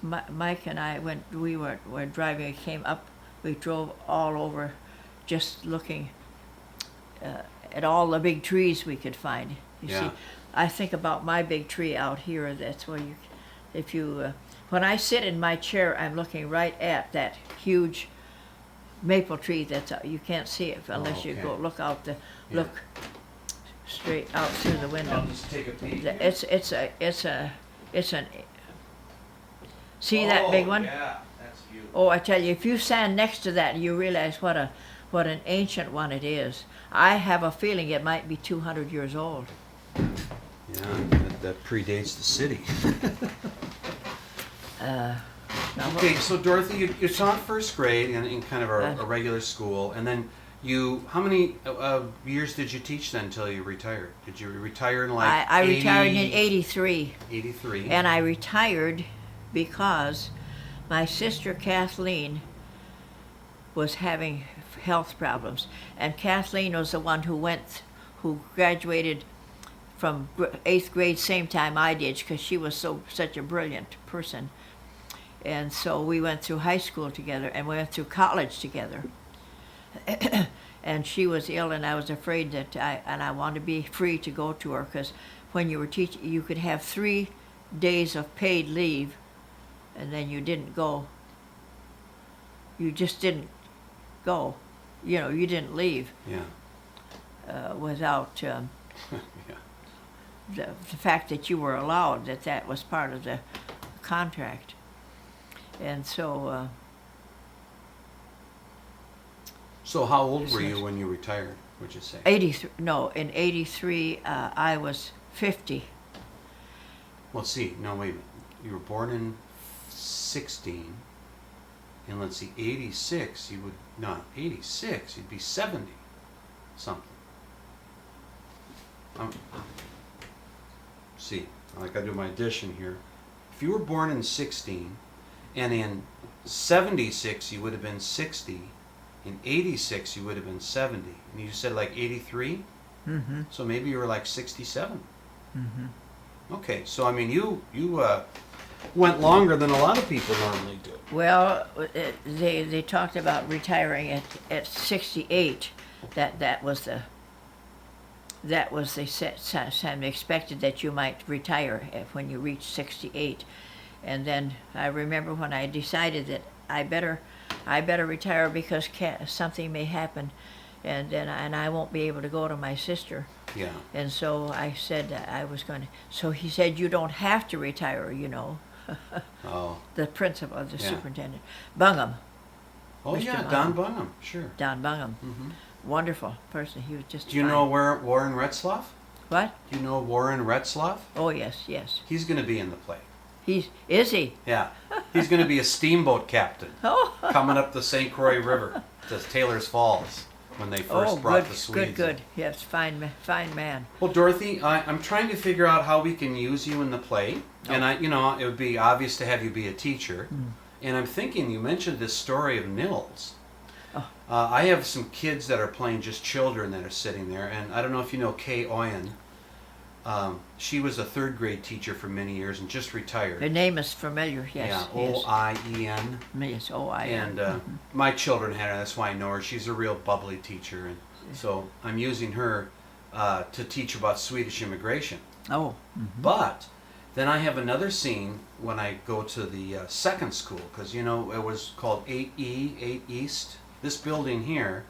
Mike and I, when we were driving, came up. We drove all over, just looking at all the big trees we could find. You Yeah. see, I think about my big tree out here. That's where when I sit in my chair, I'm looking right at that huge maple tree that's you can't see it unless you okay. go look out Yeah. look straight out through the window. I'll just take a peek. It's an see that big one? Yeah, that's huge. Oh, I tell you, if you stand next to that, you realize what an ancient one it is. I have a feeling it might be 200 years old. Yeah, that predates the city. Now, Okay, so Dorothy, you taught first grade in kind of a regular school, and then how many years did you teach then until you retired? Did you retire in like I retired in 83. 83. And I retired because my sister Kathleen was having health problems. And Kathleen was the one who graduated from 8th grade same time I did, because she was such a brilliant person. And so we went through high school together and we went through college together. and she was ill, and I was afraid that I wanted to be free to go to her, because when you were teaching, you could have 3 days of paid leave, and then you didn't go. You just didn't go. You know, you didn't leave Yeah. without Yeah. the fact that you were allowed, that was part of the contract. And so So how old were you when you retired, would you say? in 83 I was 50. Well, see, no, wait a minute. You were born in 16, and let's see, 86, you would, no, 86, you'd be 70 something. See, I gotta do my addition here. If you were born in 16, and in 76 you would have been 60, in 86 you would have been 70, and you said like 83? Mm-hmm. So maybe you were like 67. Mm-hmm. Okay, so I mean, you went longer than a lot of people normally do. Well, they talked about retiring at 68. That was the time they expected that you might retire when you reached 68. And then I remember when I decided that I better retire because something may happen, and I won't be able to go to my sister. Yeah. And so I said that I was going to. So he said, "You don't have to retire, you know." Oh. The principal, the Yeah. superintendent, Bungham. Oh Mr. yeah, Bungham. Don Bungham, sure. Don Bungham, Hmm. wonderful person. He was just. Do you fine. know Warren Retzloff? What? Do you know Warren Retzloff? Oh yes, yes. He's going to be in the play. Is he? Yeah. He's going to be a steamboat captain Oh. coming up the St. Croix River to Taylor's Falls when they first brought the Swedes. Good. Yes, fine man. Well, Dorothy, I'm trying to figure out how we can use you in the play, and it would be obvious to have you be a teacher. And I'm thinking, you mentioned this story of Nils. Oh. I have some kids that are playing just children that are sitting there, and I don't know if you know Kay Oyen. She was a 3rd grade teacher for many years and just retired. The name is familiar. Yes. Yeah, O-I-E-N. Yes, O-I-N. And my children had her, that's why I know her. She's a real bubbly teacher, and so I'm using her to teach about Swedish immigration. Oh. But then I have another scene when I go to the 2nd school, because it was called 8E, 8 East. This building here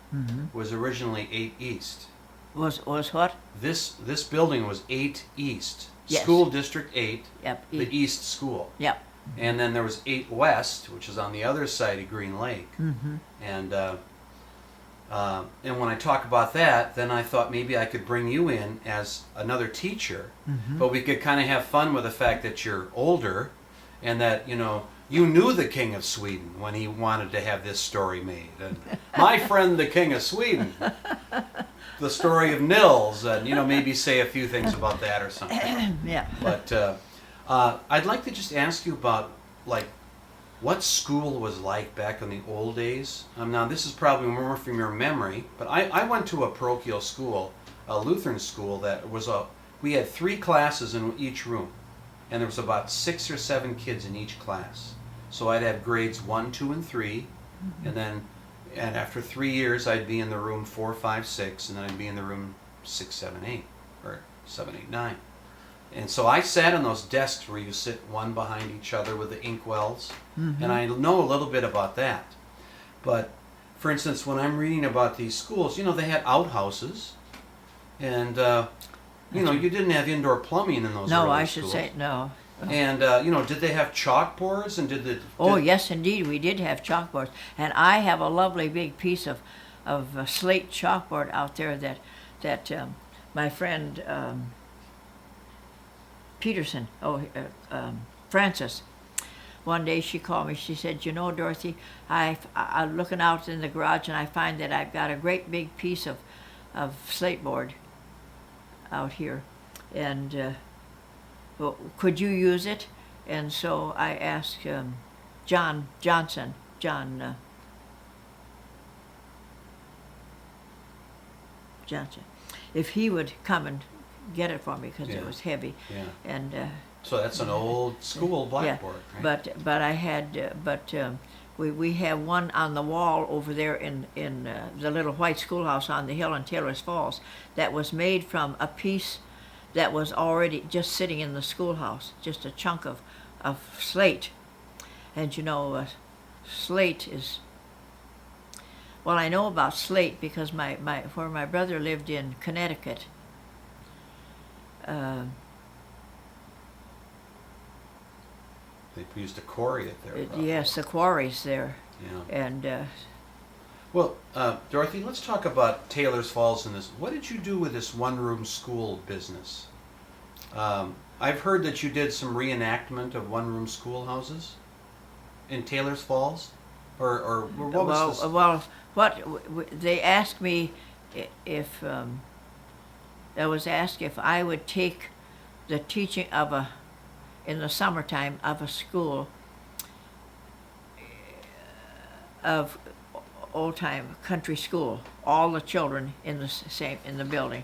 was originally 8 East. Was what? This building was 8 East. Yes. School District 8, Yep. the East School. Yep. And then there was 8 West, which is on the other side of Green Lake. Mm-hmm. And when I talk about that, then I thought maybe I could bring you in as another teacher, but we could kind of have fun with the fact that you're older, and that you knew the King of Sweden when he wanted to have this story made. And my friend, the King of Sweden, the story of Nils, and maybe say a few things about that or something. Yeah. But I'd like to just ask you about what school was like back in the old days. Now this is probably more from your memory, but I went to a parochial school, a Lutheran school that was we had 3 classes in each room, and there was about 6 or 7 kids in each class. So I'd have grades 1, 2, and 3, and after 3 years I'd be in the room 4, 5, 6, and then I'd be in the room 6, 7, 8, or 7, 8, 9. And so I sat on those desks where you sit one behind each other with the inkwells, and I know a little bit about that. But for instance, when I'm reading about these schools, they had outhouses, and you didn't have indoor plumbing in those No, early I should schools. say no. And did they have chalkboards, and Oh yes, indeed, we did have chalkboards, and I have a lovely big piece of slate chalkboard out there that my friend Peterson, Frances, one day she called me. She said, Dorothy, I'm looking out in the garage and I find that I've got a great big piece of slate board out here, and could you use it? And so I asked John Johnson, if he would come and get it for me because it was heavy. Yeah. And so that's an old school blackboard, right? But I had We have one on the wall over there in the little white schoolhouse on the hill in Taylor's Falls that was made from a piece that was already just sitting in the schoolhouse, just a chunk of slate. And you know, slate is, well, I know about slate because where my brother lived in Connecticut, They used to quarry it there. Probably. yes, the quarries there. Yeah. And Well, Dorothy, let's talk about Taylor's Falls and this. What did you do with this one-room school business? I've heard that you did some reenactment of one-room schoolhouses in Taylor's Falls, or what was this? Well, they asked me if I was asked if I would take the teaching in the summertime of a school of old-time country school, all the children in the building,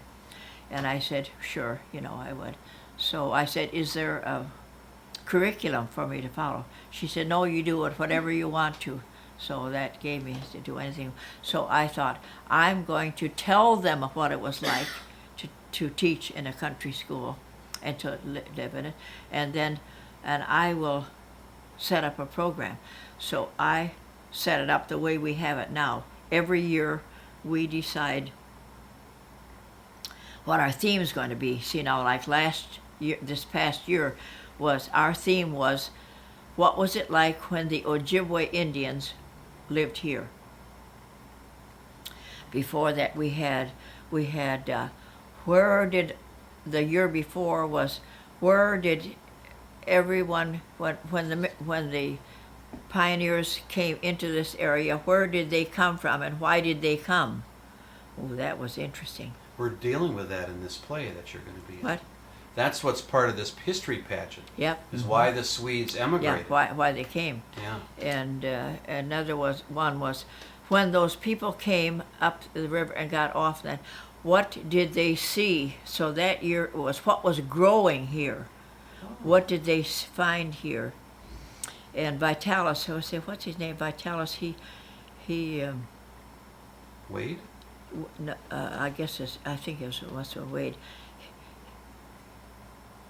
and I said sure, I would. So I said, is there a curriculum for me to follow? She said, no, you do it whatever you want to. So that gave me to do anything. So I thought, I'm going to tell them what it was like to teach in a country school and to live in it, and I will set up a program. So I set it up the way we have it now. Every year we decide what our theme is going to be. See, now, like this past year, our theme was, what was it like when the Ojibwe Indians lived here? Before that, we had where did the year before was, where did everyone when the pioneers came into this area, where did they come from and why did they come? Oh, that was interesting. We're dealing with that in this play that you're going to be in. What? That's what's part of this history pageant. Yep. Is why the Swedes emigrated. Yeah, why they came. Yeah. And another one was when those people came up the river and got off, then what did they see? So that year was what was growing here. What did they find here? And Vitalis, I would say, what's his name? Vitalis, he Wade? I think it was Wade.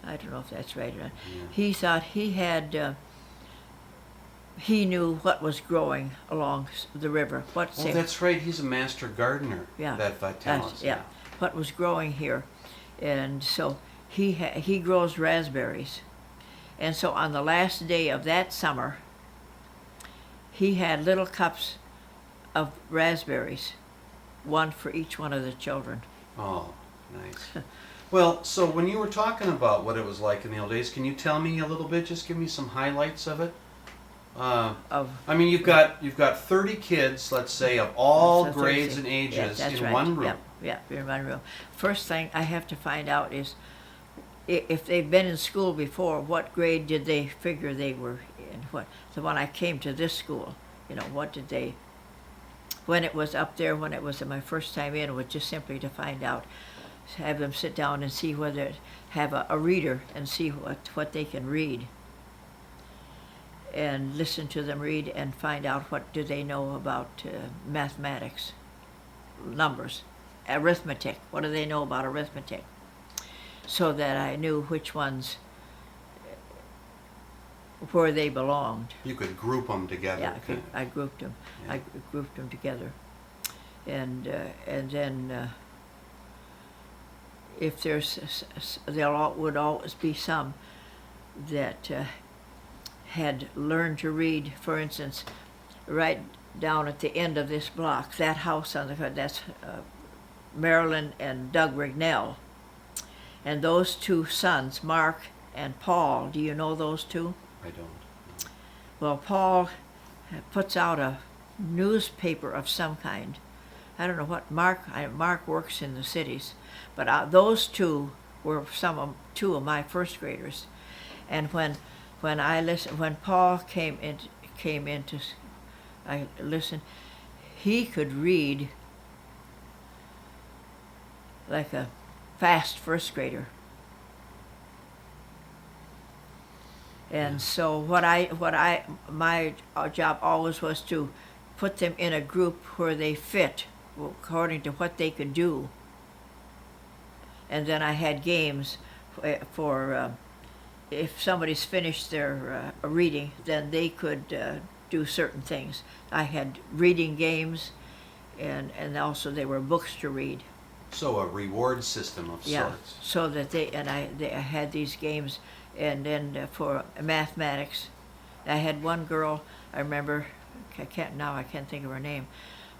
I don't know if that's right or not. Yeah. He thought he knew what was growing along the river. That's right. He's a master gardener. Yeah. That Vitalis. Yeah. What was growing here, and so he grows raspberries, and so on the last day of that summer, he had little cups of raspberries, one for each one of the children. Oh, nice. Well, so when you were talking about what it was like in the old days, can you tell me a little bit? Just give me some highlights of it. I mean, you've got 30 kids, let's say, of all grades and ages in one room. Yeah, in one room. First thing I have to find out is if they've been in school before, what grade did they figure they were in? So when I came to this school, what did they? When it was up there, when it was my first time in, it was just simply to find out, have them sit down and see whether have a reader and see what they can read, and listen to them read and find out what do they know about mathematics, numbers, arithmetic. What do they know about arithmetic? So that I knew which ones, where they belonged. You could group them together. Yeah, I grouped them. Yeah. I grouped them together, and then if would always be some that had learned to read. For instance, right down at the end of this block, that house on that's Marilyn and Doug Rignell, and those two sons, Mark and Paul. Do you know those two? I don't. Well, Paul puts out a newspaper of some kind. I don't know what. Mark works in the cities, but those two were two of my first graders. And when Paul came into, I listened. He could read like a fast first grader. And so my job always was to put them in a group where they fit according to what they could do. And then I had games for if somebody's finished their reading, then they could do certain things. I had reading games, and also there were books to read. So a reward system of sorts. So that I had these games, and then for mathematics, I had one girl, I remember, I can't think of her name,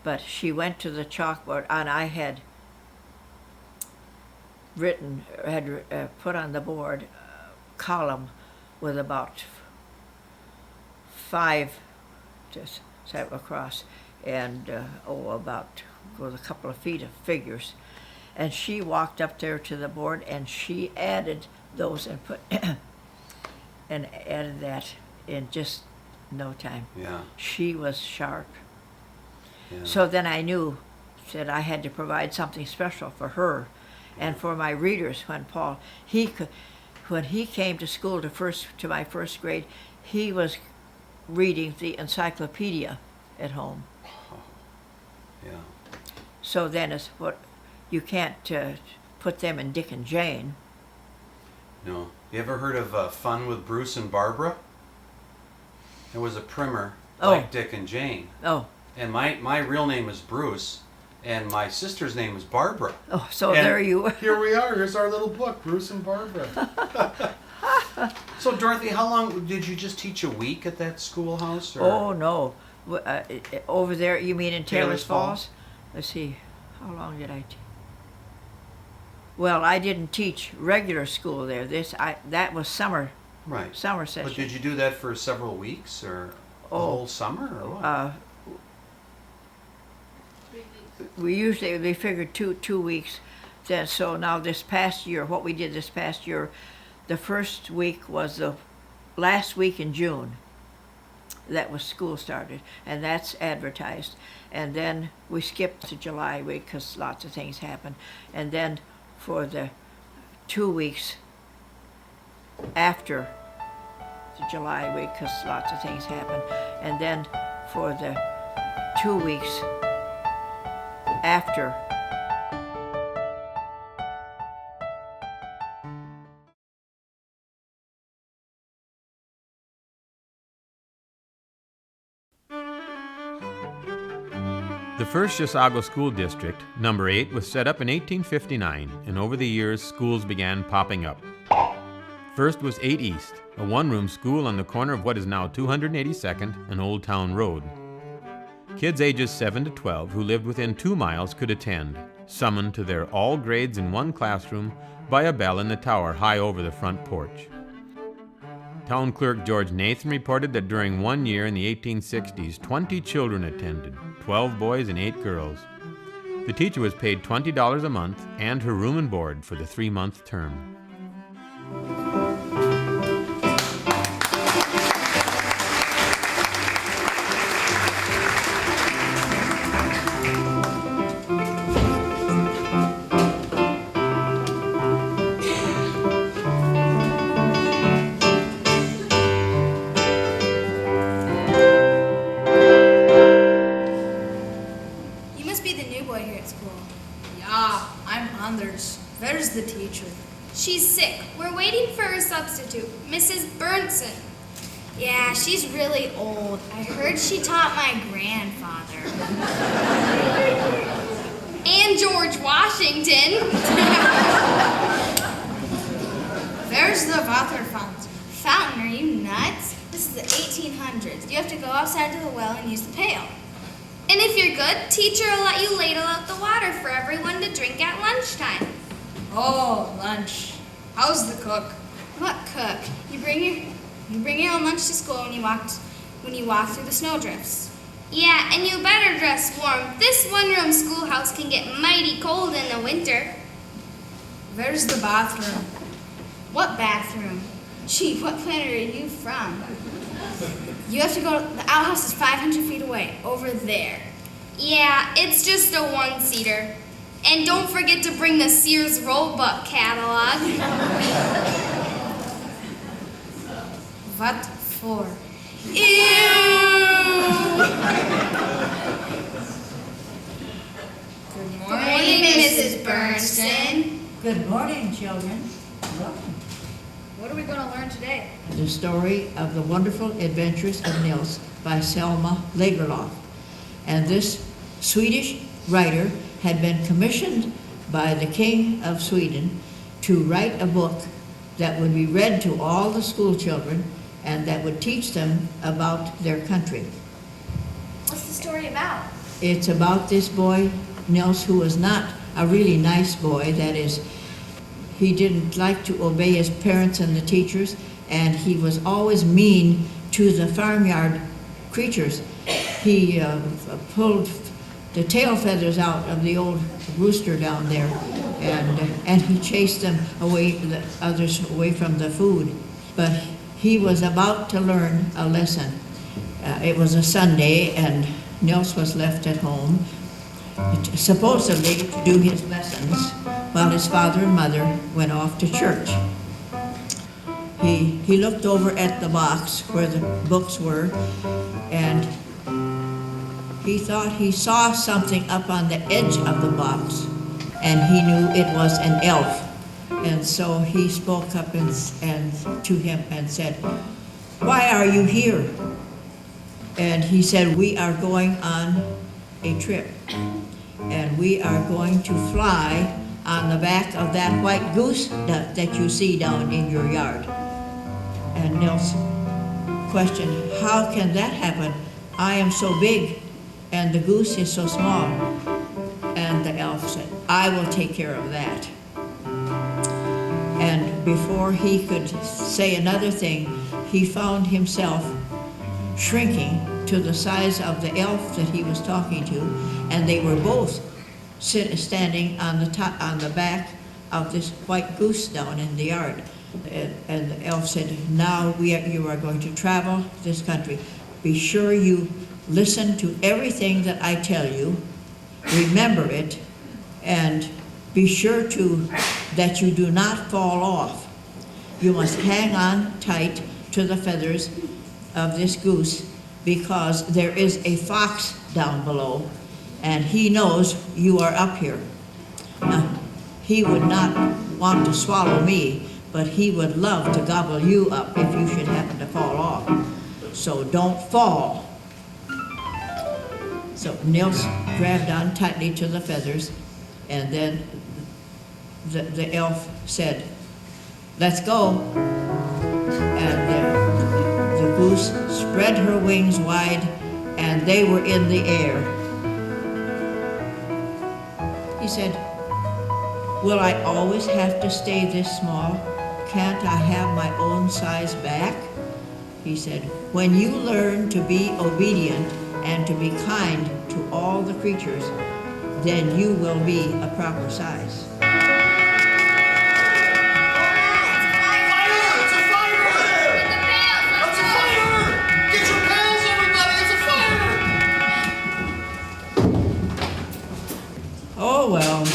but she went to the chalkboard, and I had put on the board a column with about 5 just set across, and about with a couple of feet of figures. And she walked up there to the board and she added those and put and added that in just no time. Yeah. She was sharp. Yeah. So then I knew that I had to provide something special for her and for my readers. When when he came to school to my first grade, he was reading the encyclopedia at home. Oh. Yeah. So then you can't put them in Dick and Jane. No. You ever heard of Fun with Bruce and Barbara? There was a primer like Dick and Jane. Oh. And my real name is Bruce, and my sister's name is Barbara. Oh, so And there you were. Here we are. Here's our little book, Bruce and Barbara. So, Dorothy, how long did you just teach a week at that schoolhouse? Or? Oh, no. Over there, you mean in Taylor's Falls? Falls? Let's see. How long did I teach? Well, I didn't teach regular school there. That was summer session. But did you do that for several weeks or the whole summer or what? We figured two weeks. Then so now this past year, what we did this past year, the first week was the last week in June. That was school started, and that's advertised. And then we skipped to July week because lots of things happened. And then for the 2 weeks after the July week, because lots of things happened. And then for the 2 weeks after The first Chisago School District, number 8, was set up in 1859, and over the years, schools began popping up. First was 8 East, a one-room school on the corner of what is now 282nd and Old Town Road. Kids ages 7 to 12 who lived within 2 miles could attend, summoned to their all grades in one classroom by a bell in the tower high over the front porch. Town Clerk George Nathan reported that during 1 year in the 1860s, 20 children attended, 12 boys and 8 girls. The teacher was paid $20 a month and her room and board for the 3-month term. There's the teacher. She's sick. We're waiting for her substitute, Mrs. Berntson. Yeah, she's really old. I heard she taught my grandfather. And George Washington. There's the water fountain. Fountain? Are you nuts? This is the 1800s. You have to go outside to the well and use the pail. And if you're good, teacher will let you ladle out the water for everyone to drink at lunchtime. Oh, lunch. How's the cook? What cook? You bring your own lunch to school when you walk through the snowdrifts. Yeah, and you better dress warm. This one-room schoolhouse can get mighty cold in the winter. Where's the bathroom? What bathroom? Gee, what planet are you from? You have to go, the outhouse is 500 feet away, over there. Yeah, it's just a one-seater. And don't forget to bring the Sears Roebuck catalog. What for? Ew! Good morning, Mrs. Berntson. Good morning, children. Welcome. What are we going to learn today? The story of the wonderful adventures of Nils by Selma Lagerlof. And this Swedish writer had been commissioned by the King of Sweden to write a book that would be read to all the school children and that would teach them about their country. What's the story about? It's about this boy, Nils, who was not a really nice boy. That is, he didn't like to obey his parents and the teachers, and he was always mean to the farmyard creatures. He pulled the tail feathers out of the old rooster down there, and he chased them away, the others away from the food. But he was about to learn a lesson. It was a Sunday, and Nils was left at home, supposedly to do his lessons, while his father and mother went off to church. He looked over at the box where the books were, and he thought he saw something up on the edge of the box, and he knew it was an elf. And so he spoke up and to him and said, "Why are you here?" And he said, "We are going on a trip, and we are going to fly on the back of that white goose that you see down in your yard." And Nils questioned, "How can that happen? I am so big, and the goose is so small." And the elf said, "I will take care of that." And before he could say another thing, he found himself shrinking to the size of the elf that he was talking to, and they were both standing on the back of this white goose down in the yard. And the elf said, "Now you are going to travel this country. Be sure you listen to everything that I tell you, remember it, and be sure that you do not fall off. You must hang on tight to the feathers of this goose, because there is a fox down below, and he knows you are up here. Now, he would not want to swallow me, but he would love to gobble you up if you should happen to fall off. So don't fall." So Nils grabbed on tightly to the feathers, and then the elf said, "Let's go." And the goose spread her wings wide, and they were in the air. He said, "Will I always have to stay this small? Can't I have my own size back?" He said, "When you learn to be obedient and to be kind to all the creatures, then you will be a proper size." Oh, well.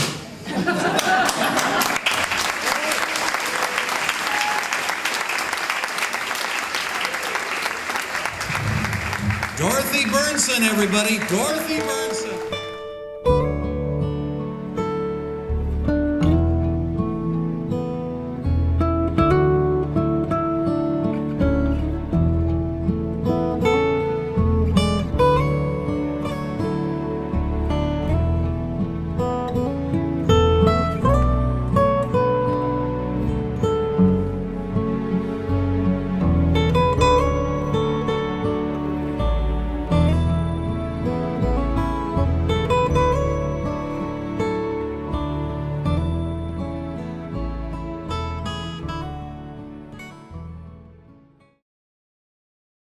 Dorothy Berntson, everybody. Dorothy Berntson.